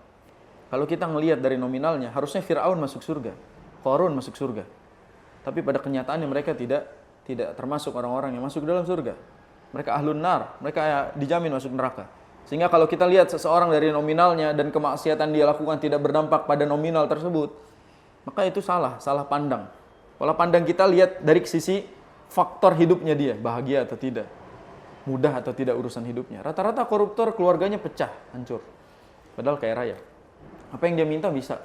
Kalau kita ngelihat dari nominalnya, harusnya Fir'aun masuk surga, Qarun masuk surga. Tapi pada kenyataannya mereka tidak termasuk orang-orang yang masuk dalam surga. Mereka ahlun nar, mereka dijamin masuk neraka. Sehingga kalau kita lihat seseorang dari nominalnya dan kemaksiatan dia lakukan tidak berdampak pada nominal tersebut, maka itu salah pandang. Pola pandang kita lihat dari sisi faktor hidupnya dia, bahagia atau tidak, mudah atau tidak urusan hidupnya. Rata-rata koruptor keluarganya pecah, hancur. Padahal kaya raya. Apa yang dia minta bisa,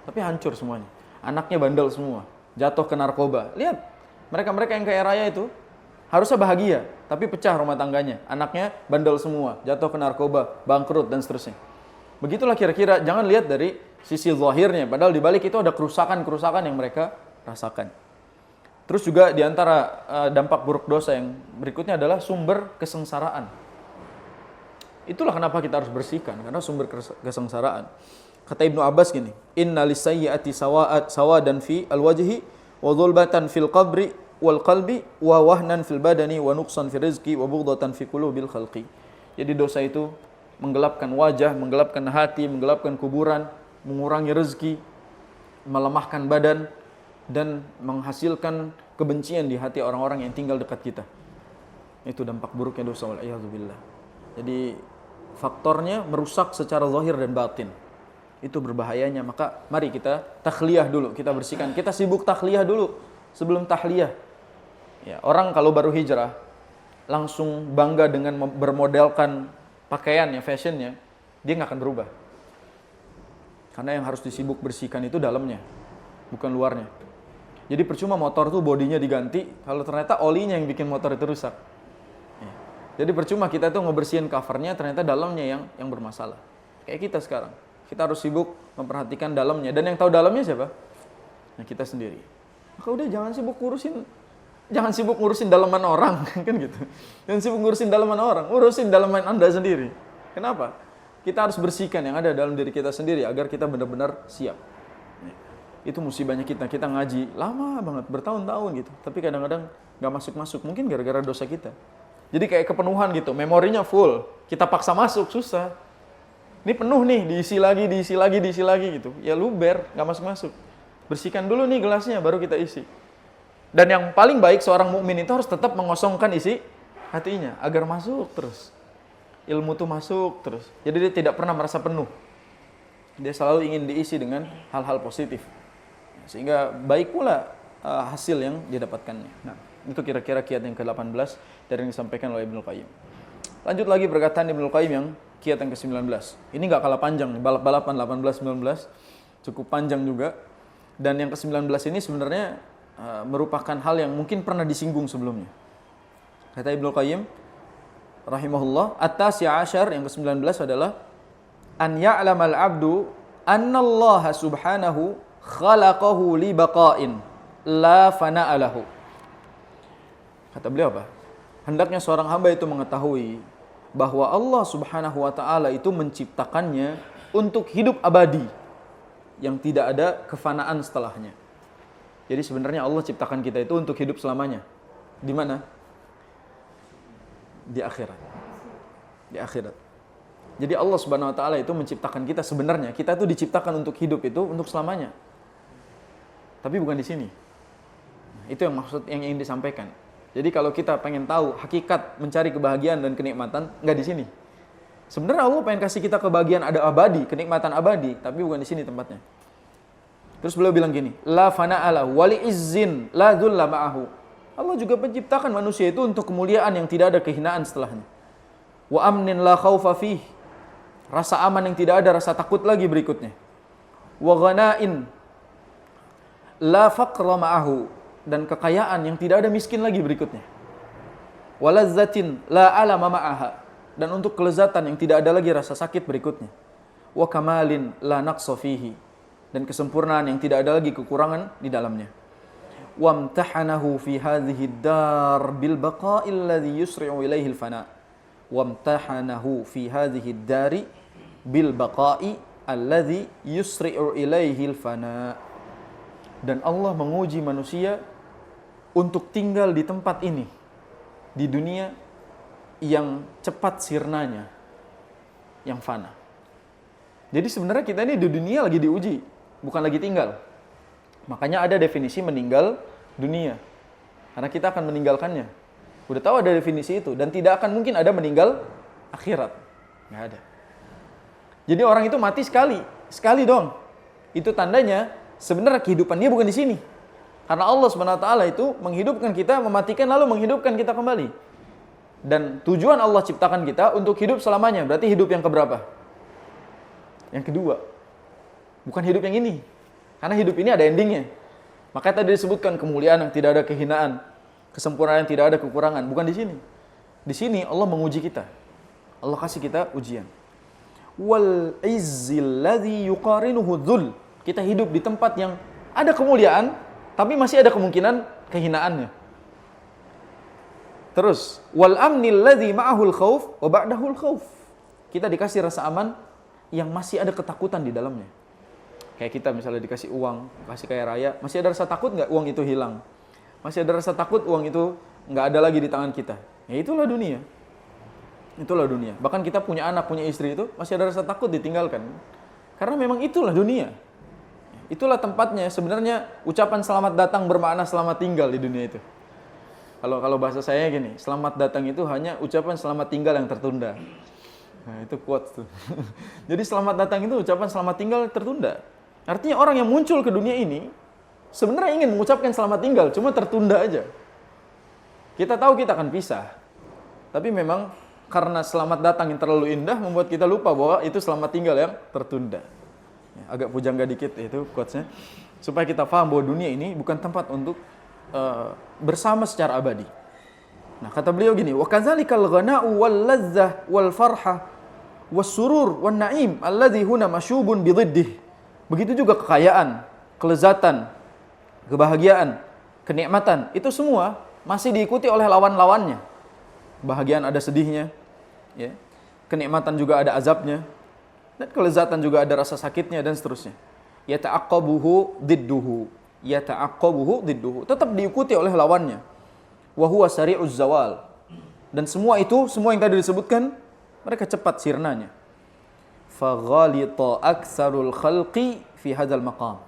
tapi hancur semuanya. Anaknya bandel semua, jatuh ke narkoba. Lihat, mereka-mereka yang kaya raya itu harusnya bahagia, tapi pecah rumah tangganya. Anaknya bandel semua, jatuh ke narkoba, bangkrut, dan seterusnya. Begitulah kira-kira, jangan lihat dari sisi zahirnya, padahal di balik itu ada kerusakan-kerusakan yang mereka rasakan. Terus juga di antara dampak buruk dosa yang berikutnya adalah sumber kesengsaraan. Itulah kenapa kita harus bersihkan, karena sumber kesengsaraan. Kata Ibnu Abbas gini, inna lisayyi'ati sawadan fi alwajhi wa dhulbatan fil qabri wal qalbi wa wahnan fil badani wa nuqsan fi rizqi wa bughdatan fi qulubil khalqi. Jadi dosa itu menggelapkan wajah, menggelapkan hati, menggelapkan kuburan, mengurangi rezeki, melemahkan badan, dan menghasilkan kebencian di hati orang-orang yang tinggal dekat kita. Itu dampak buruknya dosa, wal'iyadzubillah. Jadi faktornya merusak secara zahir dan batin. Itu berbahayanya. Maka mari kita takhliyah dulu, kita bersihkan. Kita sibuk takhliyah dulu sebelum tahliyah. Ya, orang kalau baru hijrah langsung bangga dengan bermodelkan pakaiannya, fashionnya, dia nggak akan berubah. Karena yang harus disibuk bersihkan itu dalamnya, bukan luarnya. Jadi percuma motor tuh bodinya diganti, kalau ternyata olinya yang bikin motor itu rusak. Ya. Jadi percuma kita tuh ngebersihin covernya, ternyata dalamnya yang bermasalah. Kayak kita sekarang, kita harus sibuk memperhatikan dalamnya. Dan yang tahu dalamnya siapa? Nah, kita sendiri. Maka udah jangan sibuk ngurusin dalaman orang, kan gitu. Jangan sibuk ngurusin dalaman orang, urusin dalaman Anda sendiri. Kenapa? Kita harus bersihkan yang ada dalam diri kita sendiri agar kita benar-benar siap. Itu musibahnya kita ngaji lama banget, bertahun-tahun gitu. Tapi kadang-kadang nggak masuk-masuk, mungkin gara-gara dosa kita. Jadi kayak kepenuhan gitu, memorinya full. Kita paksa masuk, susah. Ini penuh nih, diisi lagi gitu. Ya luber, nggak masuk-masuk. Bersihkan dulu nih gelasnya, baru kita isi. Dan yang paling baik seorang mukmin itu harus tetap mengosongkan isi hatinya, agar masuk terus. Ilmu tuh masuk terus. Jadi dia tidak pernah merasa penuh. Dia selalu ingin diisi dengan hal-hal positif. Sehingga baik pula hasil yang didapatkannya. Nah, itu kira-kira kiat yang ke-18 dari yang disampaikan oleh Ibnu Qayyim. Lanjut lagi perkataan Ibnu Qayyim yang kiat yang ke-19. Ini nggak kalah panjang nih, balap-balapan 18-19, cukup panjang juga. Dan yang ke-19 ini sebenarnya merupakan hal yang mungkin pernah disinggung sebelumnya. Kata Ibnu Qayyim rahimahullah, at-tasi' asyar yang ke-19 adalah an ya'lamal 'abdu anna Allah subhanahu khalaqahu li baqa'in la fana'a lahu. Kata beliau apa? Hendaknya seorang hamba itu mengetahui bahwa Allah Subhanahu wa taala itu menciptakannya untuk hidup abadi yang tidak ada kefanaan setelahnya. Jadi sebenarnya Allah ciptakan kita itu untuk hidup selamanya. Di mana? Di akhirat. Di akhirat. Jadi Allah Subhanahu wa taala itu menciptakan kita sebenarnya, kita itu diciptakan untuk hidup itu untuk selamanya. Tapi bukan di sini. Itu yang maksud yang ingin disampaikan. Jadi kalau kita pengen tahu hakikat mencari kebahagiaan dan kenikmatan, nggak di sini. Sebenarnya Allah pengen kasih kita kebahagiaan ada abadi, kenikmatan abadi, tapi bukan di sini tempatnya. Terus beliau bilang gini, la fana'ala wali izzin la dhulla ma'ahu. Allah juga menciptakan manusia itu untuk kemuliaan yang tidak ada kehinaan setelahnya. Wa amnin la khaufa fih. Rasa aman yang tidak ada rasa takut lagi berikutnya. Wa ghana'in la faqra ma'ahu, dan kekayaan yang tidak ada miskin lagi berikutnya. Walazzatin la alama ma'aha, dan untuk kelezatan yang tidak ada lagi rasa sakit berikutnya. Wa kamalin la naqsa fihi, dan kesempurnaan yang tidak ada lagi kekurangan di dalamnya. Wamtahanahu fi hadhihi ad-dar bil baqa'i alladhi yusri'u ilayhi al-fana. Wamtahanahu fi hadhihi ad-dari bil baqa'i alladhi yusri'u ilayhi al-fana. Dan Allah menguji manusia untuk tinggal di tempat ini, di dunia yang cepat sirnanya, yang fana. Jadi sebenarnya kita ini di dunia lagi diuji, bukan lagi tinggal. Makanya ada definisi meninggal dunia, karena kita akan meninggalkannya. Udah tahu ada definisi itu, dan tidak akan mungkin ada meninggal akhirat, nggak ada. Jadi orang itu mati sekali dong. Itu tandanya sebenarnya kehidupan dia bukan di sini. Karena Allah SWT itu menghidupkan kita, mematikan lalu menghidupkan kita kembali. Dan tujuan Allah ciptakan kita untuk hidup selamanya. Berarti hidup yang keberapa? Yang kedua. Bukan hidup yang ini. Karena hidup ini ada endingnya. Makanya tadi disebutkan kemuliaan yang tidak ada kehinaan, kesempurnaan yang tidak ada kekurangan. Bukan di sini. Di sini Allah menguji kita. Allah kasih kita ujian. Wal izzil ladzi yuqarinuhu dzul. Kita hidup di tempat yang ada kemuliaan, tapi masih ada kemungkinan kehinaannya. Terus, wal amnil ladzi ma'ahul khauf wa ba'dahul khauf. Kita dikasih rasa aman yang masih ada ketakutan di dalamnya. Kayak kita misalnya dikasih uang, kasih kaya raya, masih ada rasa takut nggak uang itu hilang? Masih ada rasa takut uang itu nggak ada lagi di tangan kita? Ya itulah dunia. Itulah dunia. Bahkan kita punya anak, punya istri itu masih ada rasa takut ditinggalkan. Karena memang itulah dunia. Itulah tempatnya. Sebenarnya ucapan selamat datang bermakna selamat tinggal di dunia itu. Kalau bahasa saya gini, selamat datang itu hanya ucapan selamat tinggal yang tertunda. Nah, itu quotes tuh. Jadi selamat datang itu ucapan selamat tinggal tertunda. Artinya orang yang muncul ke dunia ini sebenarnya ingin mengucapkan selamat tinggal, cuma tertunda aja. Kita tahu kita akan pisah. Tapi memang karena selamat datang yang terlalu indah membuat kita lupa bahwa itu selamat tinggal yang tertunda. Agak pujangga dikit itu quotesnya. Supaya kita paham bahwa dunia ini bukan tempat untuk bersama secara abadi. Nah, kata beliau gini, wa kadzalikal ghana'u wal ladzah wal farhah was surur wan na'im alladzi huna masyubun bi dhiddih. Begitu juga kekayaan, kelezatan, kebahagiaan, kenikmatan, itu semua masih diikuti oleh lawan-lawannya. Kebahagiaan ada sedihnya, ya. Kenikmatan juga ada azabnya, dan kelezatan juga ada rasa sakitnya dan seterusnya. yata'aqqabuhu didduhu. Yata'aqqabuhu didduhu. Tetap diikuti oleh lawannya. Wa huwa sari'uz zawal. Dan semua yang tadi disebutkan, mereka cepat sirnanya. Faghalita aktsarul khalqi fi hadzal maqam.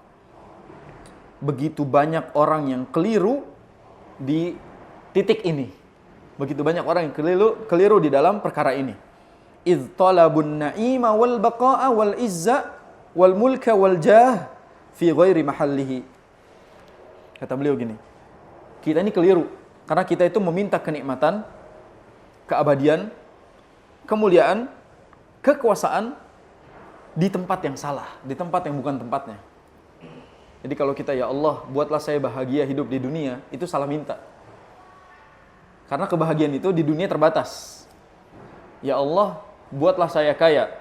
Begitu banyak orang yang keliru di titik ini. Begitu banyak orang yang keliru di dalam perkara ini. Idz talabun na'ima wal baqa'a wal izza wal mulka wal jah fi ghairi mahallihi. Kata beliau gini, kita ini keliru karena kita itu meminta kenikmatan, keabadian, kemuliaan, kekuasaan di tempat yang salah, di tempat yang bukan tempatnya. Jadi kalau kita, ya Allah, buatlah saya bahagia hidup di dunia, itu salah minta. Karena kebahagiaan itu di dunia terbatas. Ya Allah, buatlah saya kaya.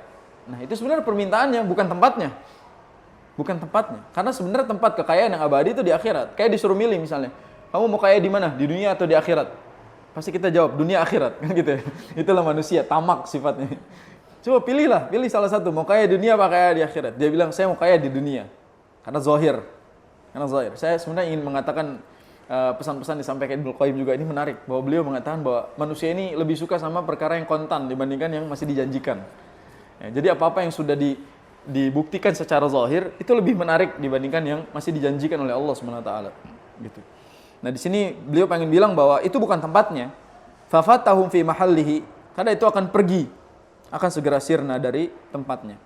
Nah, itu sebenarnya permintaannya, bukan tempatnya. Bukan tempatnya. Karena sebenarnya tempat kekayaan yang abadi itu di akhirat. Kayak disuruh milih misalnya, kamu mau kaya di mana? Di dunia atau di akhirat? Pasti kita jawab, dunia akhirat. Kan gitu ya. Itulah manusia, tamak sifatnya. Coba pilih salah satu, mau kaya di dunia apa kaya di akhirat? Dia bilang, saya mau kaya di dunia. Karena zahir. Saya sebenarnya ingin mengatakan pesan-pesan disampaikan Ibnu Qayyim juga ini menarik. Bahwa beliau mengatakan bahwa manusia ini lebih suka sama perkara yang kontan dibandingkan yang masih dijanjikan. Ya, jadi apa-apa yang sudah dibuktikan secara zahir itu lebih menarik dibandingkan yang masih dijanjikan oleh Allah SWT. Gitu. Nah di sini beliau pengen bilang bahwa itu bukan tempatnya. Fafatahum fi mahallihi, karena itu akan pergi, akan segera sirna dari tempatnya.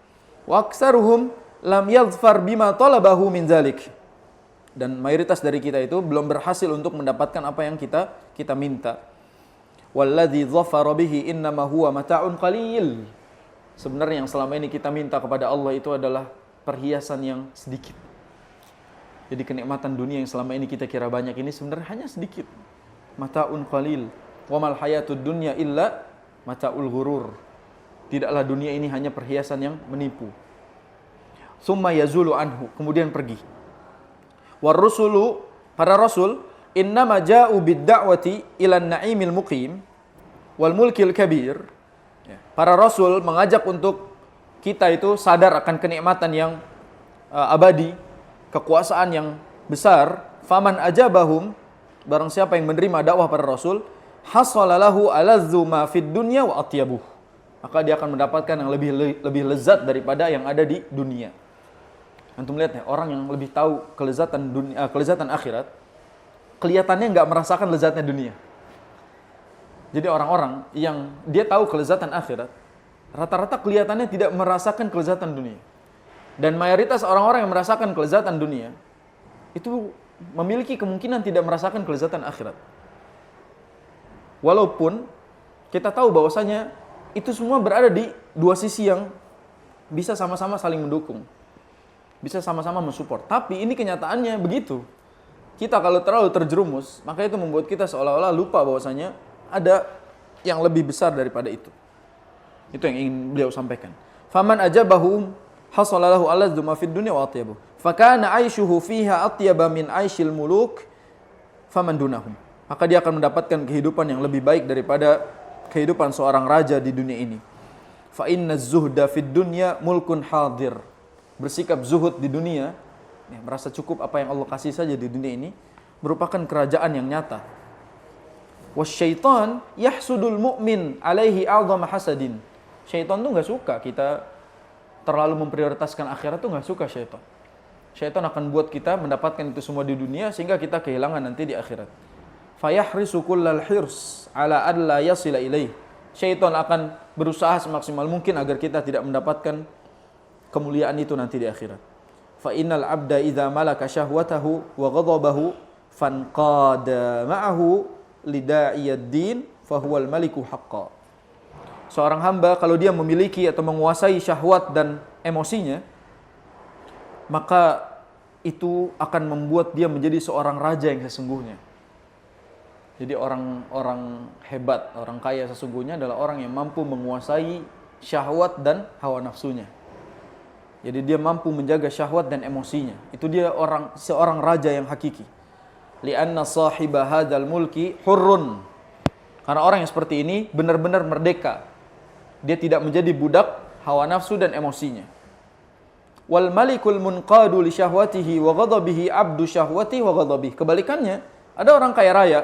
Wa aksaruhum lam yadhfar bima talabahu min zalik. Dan mayoritas dari kita itu belum berhasil untuk mendapatkan apa yang kita minta. Walladzi dhafara bihi innama huwa mata'un qalil. Sebenarnya yang selama ini kita minta kepada Allah itu adalah perhiasan yang sedikit. Jadi kenikmatan dunia yang selama ini kita kira banyak ini sebenarnya hanya sedikit. Mata'un qalil. Wa mal hayatud dunya illa mata'ul ghurur. Tidaklah dunia ini hanya perhiasan yang menipu. Summa yazulu anhu, kemudian pergi. War rusulu, para rasul, innama ja'u bid-da'wati ilan na'imil muqim wal mulkil kabir. Para rasul mengajak untuk kita itu sadar akan kenikmatan yang abadi, kekuasaan yang besar. Faman ajabahum, barang siapa yang menerima dakwah para rasul, hasalalahu alazzu ma fid dunya wa atyabuh. Maka dia akan mendapatkan yang lebih lezat daripada yang ada di dunia. Antum lihat ya, orang yang lebih tahu kelezatan dunia, kelezatan akhirat, kelihatannya nggak merasakan lezatnya dunia. Jadi orang-orang yang dia tahu kelezatan akhirat, rata-rata kelihatannya tidak merasakan kelezatan dunia. Dan mayoritas orang-orang yang merasakan kelezatan dunia, itu memiliki kemungkinan tidak merasakan kelezatan akhirat. Walaupun kita tahu bahwasanya itu semua berada di dua sisi yang bisa sama-sama saling mendukung. Bisa sama-sama mensupport. Tapi ini kenyataannya begitu. Kita kalau terlalu terjerumus, maka itu membuat kita seolah-olah lupa bahwasanya ada yang lebih besar daripada itu. Itu yang ingin beliau sampaikan. Faman ajabahu hasalalahu alazzu ma fid dunya wa atyabu. Fakana aishuhu fiha atyaba min aishil muluk faman dunahum. Maka dia akan mendapatkan kehidupan yang lebih baik daripada kehidupan seorang raja di dunia ini. Fa inna zuhda fid dunya mulkun hadir. Bersikap zuhud di dunia, ya, merasa cukup apa yang Allah kasih saja di dunia ini, merupakan kerajaan yang nyata. Wasyaitan yahsudul mu'min alaihi a'zama hasadin. Syaitan tuh nggak suka kita terlalu memprioritaskan akhirat, tuh nggak suka syaitan. Syaitan akan buat kita mendapatkan itu semua di dunia sehingga kita kehilangan nanti di akhirat. Fayahrisu kullal hirs ala alla yasila ilaih. Syaitan akan berusaha semaksimal mungkin agar kita tidak mendapatkan kemuliaan itu nanti di akhirat. Fa innal abda idza malaka syahwatahu wa ghadabahu fanqada ma'ahu lida'iyad din fa huwal maliku haqqan. Seorang hamba kalau dia memiliki atau menguasai syahwat dan emosinya, maka itu akan membuat dia menjadi seorang raja yang sesungguhnya. Jadi orang hebat, orang kaya sesungguhnya adalah orang yang mampu menguasai syahwat dan hawa nafsunya. Jadi dia mampu menjaga syahwat dan emosinya. Itu dia seorang raja yang hakiki. Li'anna sahiba hadzal mulki hurrun. Karena orang yang seperti ini benar-benar merdeka. Dia tidak menjadi budak hawa nafsu dan emosinya. Wal malikul munqadu li syahwatihi wa ghadabihi abdu syahwati wa ghadabihi. Kebalikannya, ada orang kaya raya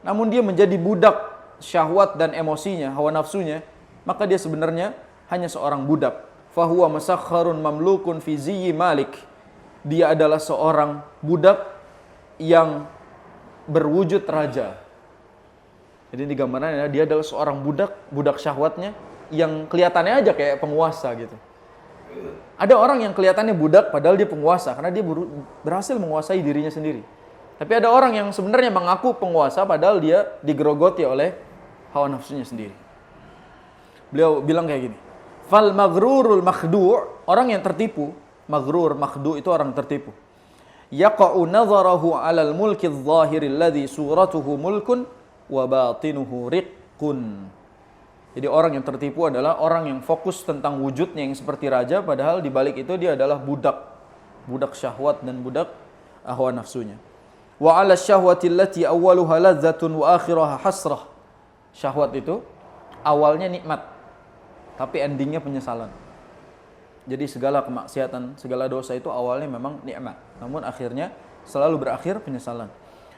namun dia menjadi budak syahwat dan emosinya, hawa nafsunya, maka dia sebenarnya hanya seorang budak. Fahuwa masakharun mamlukun fi ziyyi malik. Dia adalah seorang budak yang berwujud raja. Jadi ini gambarannya, dia adalah seorang budak syahwatnya yang kelihatannya aja kayak penguasa gitu. Ada orang yang kelihatannya budak padahal dia penguasa karena dia berhasil menguasai dirinya sendiri. Tapi ada orang yang sebenarnya mengaku penguasa padahal dia digerogoti oleh hawa nafsunya sendiri. Beliau bilang kayak gini, fal maghrurul makhdu', orang yang tertipu, maghrur, makhdu' itu orang tertipu. Yaqa'u nadharahu 'alal mulki adh-dhahiri alladhi suratuhu mulkun wa batinuhu riqqun. Jadi orang yang tertipu adalah orang yang fokus tentang wujudnya yang seperti raja padahal di balik itu dia adalah budak syahwat dan budak hawa nafsunya. Wa 'ala syahwati allati awwaluha ladzatun wa akhiraha hasrah. Syahwat itu awalnya nikmat tapi endingnya penyesalan. Jadi segala kemaksiatan, segala dosa itu awalnya memang nikmat, namun akhirnya selalu berakhir penyesalan.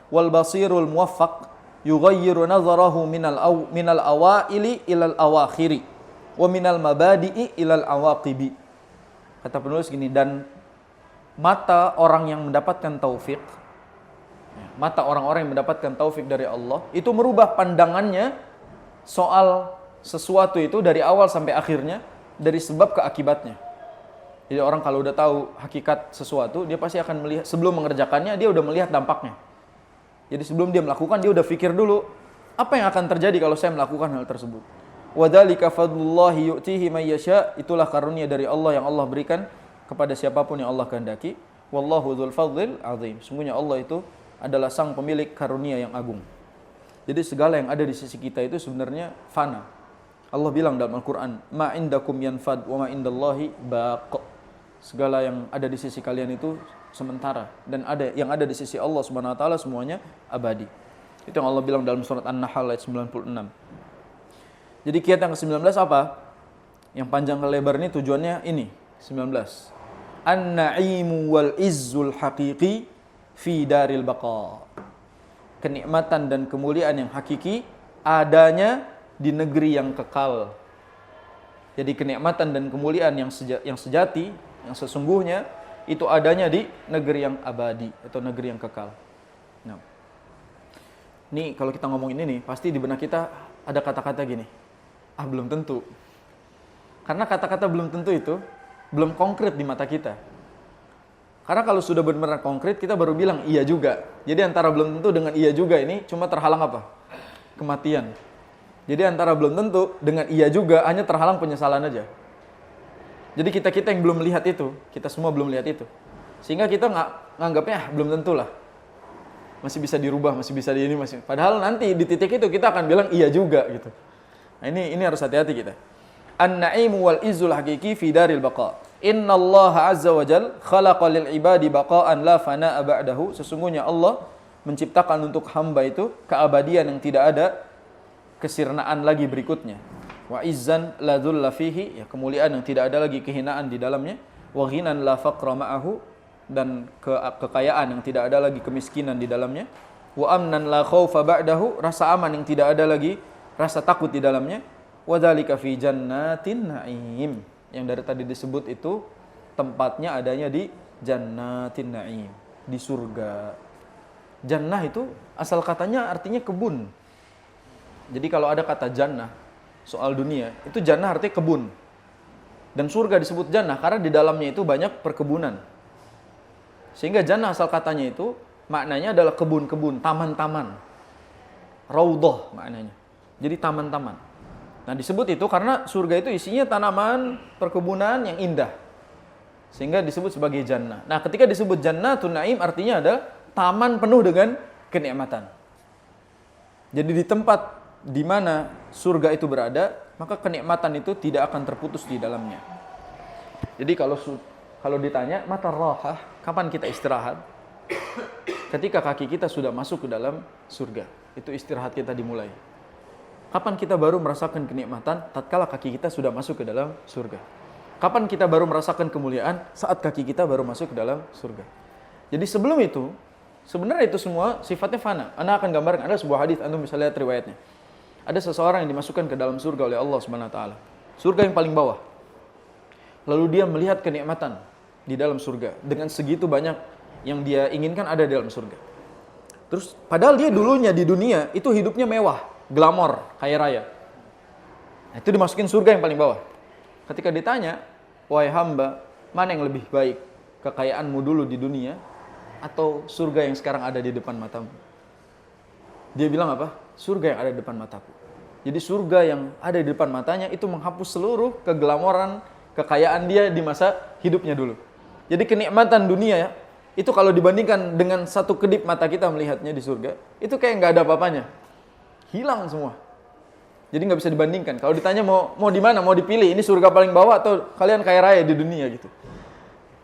Wal basirul muwaffaq yughayyiru nazarahu minal awaili ilal awakhiri wa minal mabadi'i ilal awaqibi. Kata penulis gini, dan mata orang yang mendapatkan taufik, mata orang-orang yang mendapatkan taufik dari Allah itu merubah pandangannya soal sesuatu itu dari awal sampai akhirnya, dari sebab ke akibatnya. Jadi orang kalau udah tahu hakikat sesuatu, dia pasti akan melihat, sebelum mengerjakannya dia udah melihat dampaknya. Jadi sebelum dia melakukan, dia udah pikir dulu, apa yang akan terjadi kalau saya melakukan hal tersebut. Wadzalika fadlullahi yu'tihi may yasha, itulah karunia dari Allah yang Allah berikan kepada siapapun yang Allah kehendaki. Wallahu dzul fadlil azim. Sungguhnya Allah itu adalah sang pemilik karunia yang agung. Jadi segala yang ada di sisi kita itu sebenarnya fana. Allah bilang dalam Al-Qur'an, ma indakum yanfad wa ma indallahi baq. Segala yang ada di sisi kalian itu sementara, dan yang ada di sisi Allah Subhanahu wa taala semuanya abadi. Itu yang Allah bilang dalam surat An-Nahl ayat 96. Jadi kiat yang ke-19 apa? Yang panjang ke lebar ini tujuannya ini, 19. An-na'imu wal izzul haqiqi fi daril baqa. Kenikmatan dan kemuliaan yang hakiki adanya di negeri yang kekal. Jadi kenikmatan dan kemuliaan yang sejati, yang sesungguhnya itu adanya di negeri yang abadi atau negeri yang kekal. Nah, ini kalau kita ngomongin ini, pasti di benak kita ada kata-kata gini, belum tentu. Karena kata-kata belum tentu itu belum konkret di mata kita. Karena kalau sudah benar-benar konkret, kita baru bilang iya juga. Jadi antara belum tentu dengan iya juga ini cuma terhalang apa? Kematian. Jadi antara belum tentu dengan iya juga hanya terhalang penyesalan aja. Jadi kita yang belum melihat itu, kita semua belum lihat itu. Sehingga kita nganggapnya belum tentu lah. Masih bisa dirubah, masih bisa di ini, masih. Padahal nanti di titik itu kita akan bilang iya juga gitu. Nah, ini harus hati-hati kita. An-na'imu wal izzul haqiqi fi daril baqa. Innallaha azza wa jal khalaqa lil ibadi baqa'an la fana'a ba'dahu. Sesungguhnya Allah menciptakan untuk hamba itu keabadian yang tidak ada kesirnaan lagi berikutnya. Wa izzan la dhulla fihi, ya kemuliaan yang tidak ada lagi kehinaan di dalamnya. Wa ghinan la faqra ma'ahu, dan kekayaan yang tidak ada lagi kemiskinan di dalamnya. Wa amnan la khaufa ba'dahu, rasa aman yang tidak ada lagi rasa takut di dalamnya. Wa dzalika fi jannatin na'im, yang dari tadi disebut itu tempatnya adanya di jannatin na'im, di surga. Jannah itu asal katanya artinya kebun. Jadi kalau ada kata jannah soal dunia, itu jannah artinya kebun. Dan surga disebut jannah karena di dalamnya itu banyak perkebunan. Sehingga jannah asal katanya itu maknanya adalah kebun-kebun, taman-taman. Raudhah maknanya. Jadi taman-taman. Nah disebut itu karena surga itu isinya tanaman, perkebunan yang indah. Sehingga disebut sebagai jannah. Nah ketika disebut jannatun na'im artinya ada taman penuh dengan kenikmatan. Jadi di tempat di mana surga itu berada, maka kenikmatan itu tidak akan terputus di dalamnya. Jadi kalau ditanya mata rahah, kapan kita istirahat? Ketika kaki kita sudah masuk ke dalam surga, itu istirahat kita dimulai. Kapan kita baru merasakan kenikmatan? Tatkala kaki kita sudah masuk ke dalam surga. Kapan kita baru merasakan kemuliaan? Saat kaki kita baru masuk ke dalam surga. Jadi sebelum itu, sebenarnya itu semua sifatnya fana. Anda akan gambarkan, ada sebuah hadis, Anda bisa lihat riwayatnya. Ada seseorang yang dimasukkan ke dalam surga oleh Allah Subhanahu wa taala. Surga yang paling bawah. Lalu dia melihat kenikmatan di dalam surga dengan segitu banyak yang dia inginkan ada di dalam surga. Terus padahal dia dulunya di dunia itu hidupnya mewah, glamor, kaya raya. Nah, itu dimasukin surga yang paling bawah. Ketika ditanya, "Wahai hamba, mana yang lebih baik? Kekayaanmu dulu di dunia atau surga yang sekarang ada di depan matamu?" Dia bilang apa? Surga yang ada di depan mataku. Jadi surga yang ada di depan matanya itu menghapus seluruh keglamoran, kekayaan dia di masa hidupnya dulu. Jadi kenikmatan dunia ya, itu kalau dibandingkan dengan satu kedip mata kita melihatnya di surga, itu kayak nggak ada apa-apanya. Hilang semua. Jadi nggak bisa dibandingkan. Kalau ditanya mau di mana, mau dipilih, ini surga paling bawah atau kalian kaya raya di dunia gitu.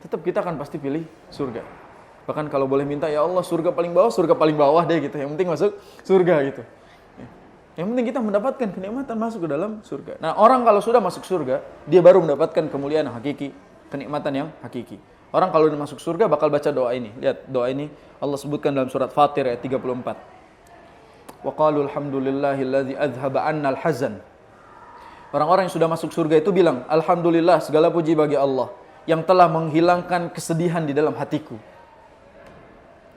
Tetap kita akan pasti pilih surga. Bahkan kalau boleh minta, ya Allah surga paling bawah deh gitu. Yang penting masuk surga gitu. Yang penting kita mendapatkan kenikmatan masuk ke dalam surga. Nah, orang kalau sudah masuk surga, dia baru mendapatkan kemuliaan yang hakiki, kenikmatan yang hakiki. Orang kalau udah masuk surga bakal baca doa ini. Lihat doa ini Allah sebutkan dalam surat Fatir ayat 34. Wa qalu alhamdulillahilladzi azhaba 'annal hazan. Orang-orang yang sudah masuk surga itu bilang, alhamdulillah segala puji bagi Allah yang telah menghilangkan kesedihan di dalam hatiku.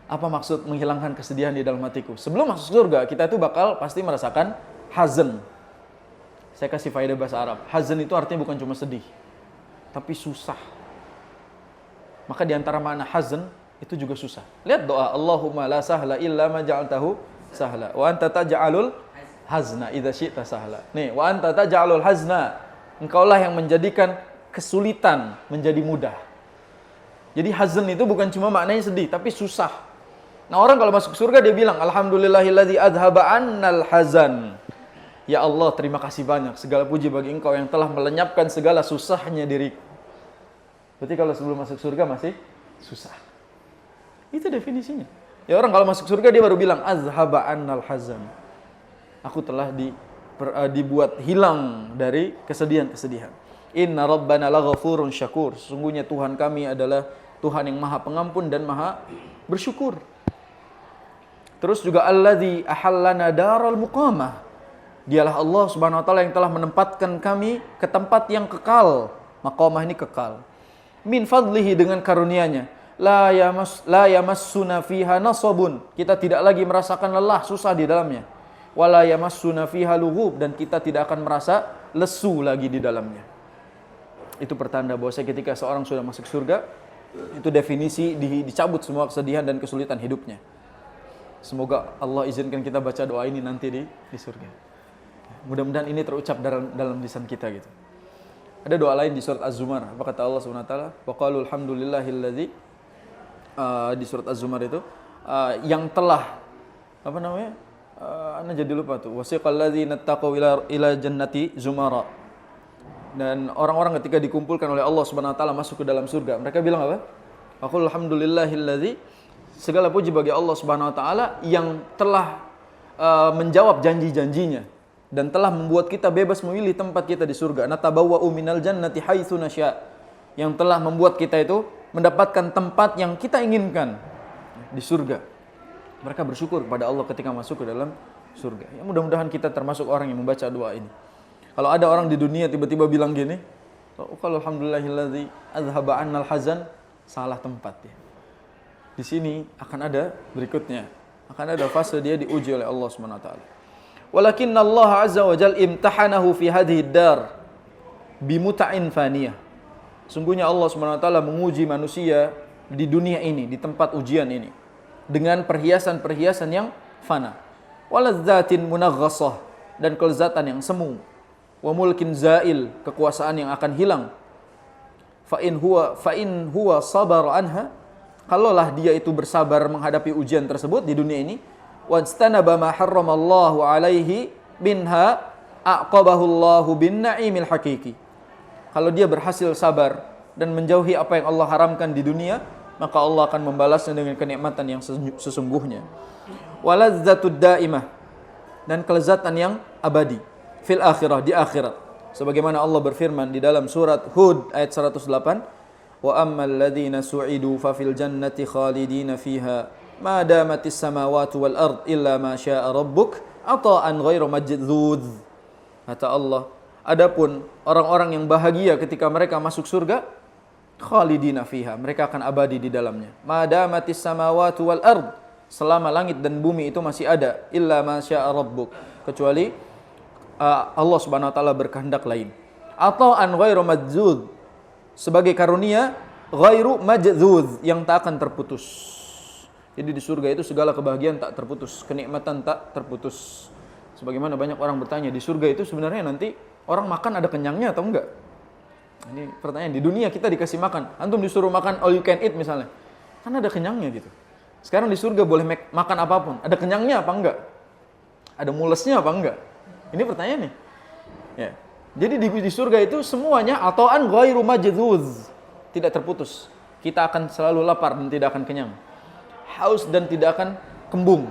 Apa maksud menghilangkan kesedihan di dalam hatiku? Sebelum masuk surga, kita itu bakal pasti merasakan hazan. Saya kasih faedah bahasa Arab. Hazan itu artinya bukan cuma sedih, tapi susah. Maka di antara makna hazan itu juga susah. Lihat doa, Allahumma la sahla illa ma ja'altahu sahla wa anta taj'alul hazna idza syi'ta sahla. Nih, wa anta taj'alul hazna. Engkaulah yang menjadikan kesulitan menjadi mudah. Jadi hazan itu bukan cuma maknanya sedih, tapi susah. Nah, orang kalau masuk surga dia bilang, alhamdulillahilladzi adhaba 'annal hazan. Ya Allah, terima kasih banyak. Segala puji bagi Engkau yang telah melenyapkan segala susahnya diriku. Berarti kalau sebelum masuk surga masih susah. Itu definisinya. Ya orang kalau masuk surga dia baru bilang, azhaba 'annal hazan. Aku telah dibuat hilang dari kesedihan-kesedihan. Inna rabbana laghafurun syakur. Sesungguhnya Tuhan kami adalah Tuhan yang Maha Pengampun dan Maha bersyukur. Terus juga alladzi ahallana daral muqamah. Dialah Allah Subhanahu wa taala yang telah menempatkan kami ke tempat yang kekal. Maqamah ini kekal. Min fadlihi dengan karunia-Nya. La yamassuna fiha nasabun. Kita tidak lagi merasakan lelah, susah di dalamnya. Wala yamassuna fiha lughub, dan kita tidak akan merasa lesu lagi di dalamnya. Itu pertanda bahwa ketika seorang sudah masuk surga, itu definisi dicabut semua kesedihan dan kesulitan hidupnya. Semoga Allah izinkan kita baca doa ini nanti di surga. Mudah-mudahan ini terucap dalam lisan kita gitu. Ada doa lain di surat Az-Zumar. Apa kata Allah Subhanahu wa taala? Wa qalu alhamdulillahilladzi di surat Az-Zumar itu yang telah apa namanya? Ana jadi lupa tuh. Wasiqal ladzina taqaw ila jannati zumara. Dan orang-orang ketika dikumpulkan oleh Allah Subhanahu wa taala masuk ke dalam surga, mereka bilang apa? Wa qul alhamdulillahilladzi, segala puji bagi Allah Subhanahu wa taala yang telah menjawab janji-janjinya dan telah membuat kita bebas memilih tempat kita di surga. Natabawwa'u minal jannati haitsu nasya. Yang telah membuat kita itu mendapatkan tempat yang kita inginkan di surga. Mereka bersyukur kepada Allah ketika masuk ke dalam surga. Ya, mudah-mudahan kita termasuk orang yang membaca doa ini. Kalau ada orang di dunia tiba-tiba bilang gini, kalau alhamdulillahilladzi azhaba 'annal hazan, salah tempat ya. Di sini akan ada berikutnya. Akan ada fase dia diuji oleh Allah Subhanahu wa taala. Walakinna Allah azza wa jalla imtahanahu fi hadhihi dar bimuta'in faniyah. Sungguhnya Allah Subhanahu wa taala menguji manusia di dunia ini, di tempat ujian ini dengan perhiasan-perhiasan yang fana. Waladzatin munaghasah, dan kelezatan yang semu. Wa mulkin zail, kekuasaan yang akan hilang. Fa in huwa sabar anha, kalaulah dia itu bersabar menghadapi ujian tersebut di dunia ini, wajtanaba ma harramallahu alaihi minha aqabahu Allahu bin na'imil hakiki. Kalau dia berhasil sabar dan menjauhi apa yang Allah haramkan di dunia, maka Allah akan membalasnya dengan kenikmatan yang sesungguhnya. Walazzatud daimah, dan kelezatan yang abadi fil akhirah, di akhirat. Sebagaimana Allah berfirman di dalam surat Hud ayat 108, "Wa ammal ladzina su'idu fa fil jannati khalidina fiha ma damatis samawati wal ard illa ma syaa rabbuk ata'an ghairu majdzudz." Kata Allah, adapun orang-orang yang bahagia ketika mereka masuk surga, khalidina fiha, mereka akan abadi di dalamnya. Ma damatis samawati wal ard, selama langit dan bumi itu masih ada, illa ma syaa rabbuk, kecuali Allah Subhanahu wa taala berkehendak lain. Atau an ghairu majdzud, sebagai karunia ghairu majdzud, yang tak akan terputus. Jadi di surga itu segala kebahagiaan tak terputus, kenikmatan tak terputus. Sebagaimana banyak orang bertanya, di surga itu sebenarnya nanti orang makan ada kenyangnya atau enggak? Ini pertanyaan. Di dunia kita dikasih makan, antum disuruh makan all you can eat misalnya, kan ada kenyangnya gitu. Sekarang di surga boleh makan apapun, ada kenyangnya apa enggak? Ada mulesnya apa enggak? Ini pertanyaannya. Ya. Jadi di surga itu semuanya atauan ghairu majdzuz, tidak terputus. Kita akan selalu lapar dan tidak akan kenyang. Haus dan tidak akan kembung.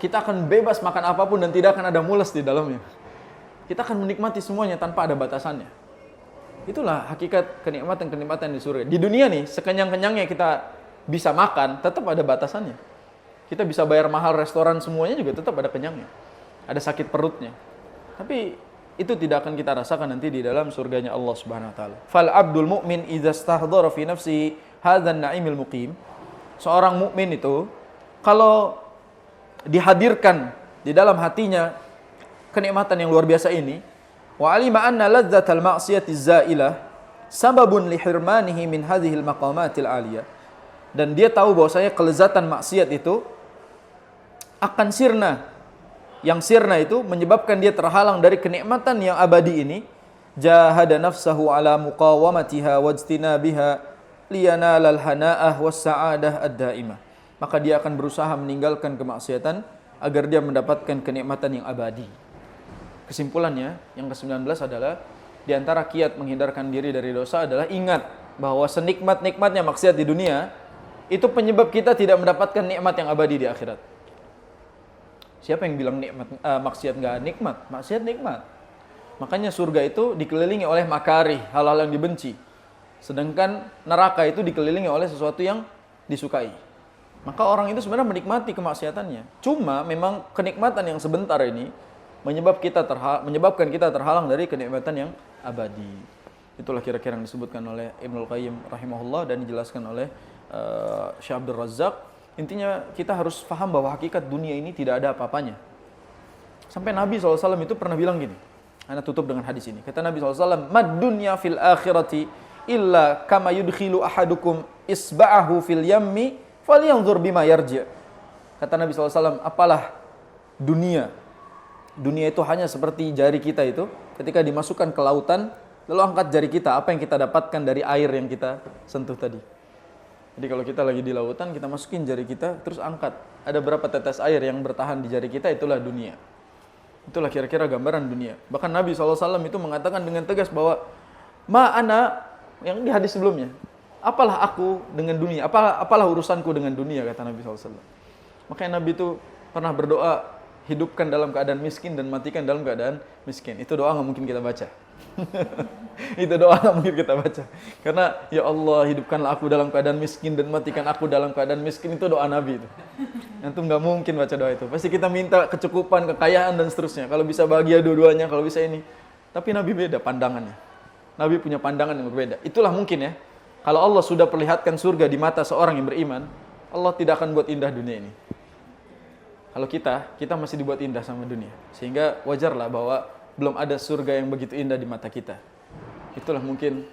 Kita akan bebas makan apapun dan tidak akan ada mules di dalamnya. Kita akan menikmati semuanya tanpa ada batasannya. Itulah hakikat kenikmatan-kenikmatan di surga. Di dunia nih, sekenyang-kenyangnya kita bisa makan, tetap ada batasannya. Kita bisa bayar mahal restoran semuanya juga tetap ada kenyangnya. Ada sakit perutnya. Tapi itu tidak akan kita rasakan nanti di dalam surganya Allah Subhanahu wa taala. Fal abdul mu'min idza stahdhara fi nafsi hadzal na'imil muqim. Seorang mukmin itu kalau dihadirkan di dalam hatinya kenikmatan yang luar biasa ini, wa alima anna ladzatal ma'siyati zailah sababun li hirmanihi min hadhil maqamatil aliyah. Dan dia tahu bahwasanya kelezatan maksiat itu akan sirna. Yang sirna itu menyebabkan dia terhalang dari kenikmatan yang abadi ini. Jahada nafsahu ala muqawamatiha wajtinabiha liyanalal hana'ah was-sa'adah ad-daimah. Maka dia akan berusaha meninggalkan kemaksiatan agar dia mendapatkan kenikmatan yang abadi. Kesimpulannya, yang ke-19 adalah di antara kiat menghindarkan diri dari dosa adalah ingat bahwa senikmat-nikmatnya maksiat di dunia itu penyebab kita tidak mendapatkan nikmat yang abadi di akhirat. Siapa yang bilang nikmat maksiat enggak nikmat? Maksiat nikmat. Makanya surga itu dikelilingi oleh makarih, hal-hal yang dibenci. Sedangkan neraka itu dikelilingi oleh sesuatu yang disukai. Maka orang itu sebenarnya menikmati kemaksiatannya. Cuma memang kenikmatan yang sebentar ini menyebabkan kita terhalang dari kenikmatan yang abadi. Itulah kira-kira yang disebutkan oleh Ibnul Qayyim rahimahullah dan dijelaskan oleh Syekh Abdul Razzaq. Intinya kita harus paham bahwa hakikat dunia ini tidak ada apa-apanya. Sampai Nabi SAW itu pernah bilang gini. Ana tutup dengan hadis ini. Kata Nabi SAW, "Mad dunya fil akhirati illa kama yudkhilu ahadukum isba'ahu fil yammi falyanzur bima yarji'." Kata Nabi SAW, apalah dunia? Dunia itu hanya seperti jari kita itu ketika dimasukkan ke lautan, lalu angkat jari kita, apa yang kita dapatkan dari air yang kita sentuh tadi. Jadi kalau kita lagi di lautan, kita masukin jari kita, terus angkat. Ada berapa tetes air yang bertahan di jari kita, itulah dunia. Itulah kira-kira gambaran dunia. Bahkan Nabi SAW itu mengatakan dengan tegas bahwa ma'ana, yang di hadis sebelumnya, apalah aku dengan dunia, apalah urusanku dengan dunia, kata Nabi SAW. Makanya Nabi itu pernah berdoa, hidupkan dalam keadaan miskin dan matikan dalam keadaan miskin. Itu doa nggak mungkin kita baca. Itu doa nggak mungkin kita baca. Karena ya Allah, hidupkanlah aku dalam keadaan miskin dan matikan aku dalam keadaan miskin. Itu doa Nabi itu. Antum nggak mungkin baca doa itu. Pasti kita minta kecukupan, kekayaan dan seterusnya. Kalau bisa bahagia dua-duanya, kalau bisa ini. Tapi Nabi beda pandangannya. Nabi punya pandangan yang berbeda. Itulah mungkin ya. Kalau Allah sudah perlihatkan surga di mata seorang yang beriman, Allah tidak akan buat indah dunia ini. Kalau kita masih dibuat indah sama dunia. Sehingga wajarlah bahwa belum ada surga yang begitu indah di mata kita. Itulah mungkin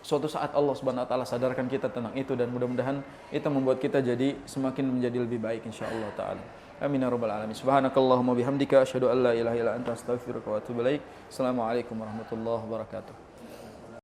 suatu saat Allah Subhanahu wa taala sadarkan kita tentang itu, dan mudah-mudahan itu membuat kita jadi semakin menjadi lebih baik insyaallah taala. Amin ya rabbal alamin. Subhanakallahumma bihamdika asyhadu an la ilaha illa anta astaghfiruka wa atubu ilaik. Assalamualaikum warahmatullahi wabarakatuh.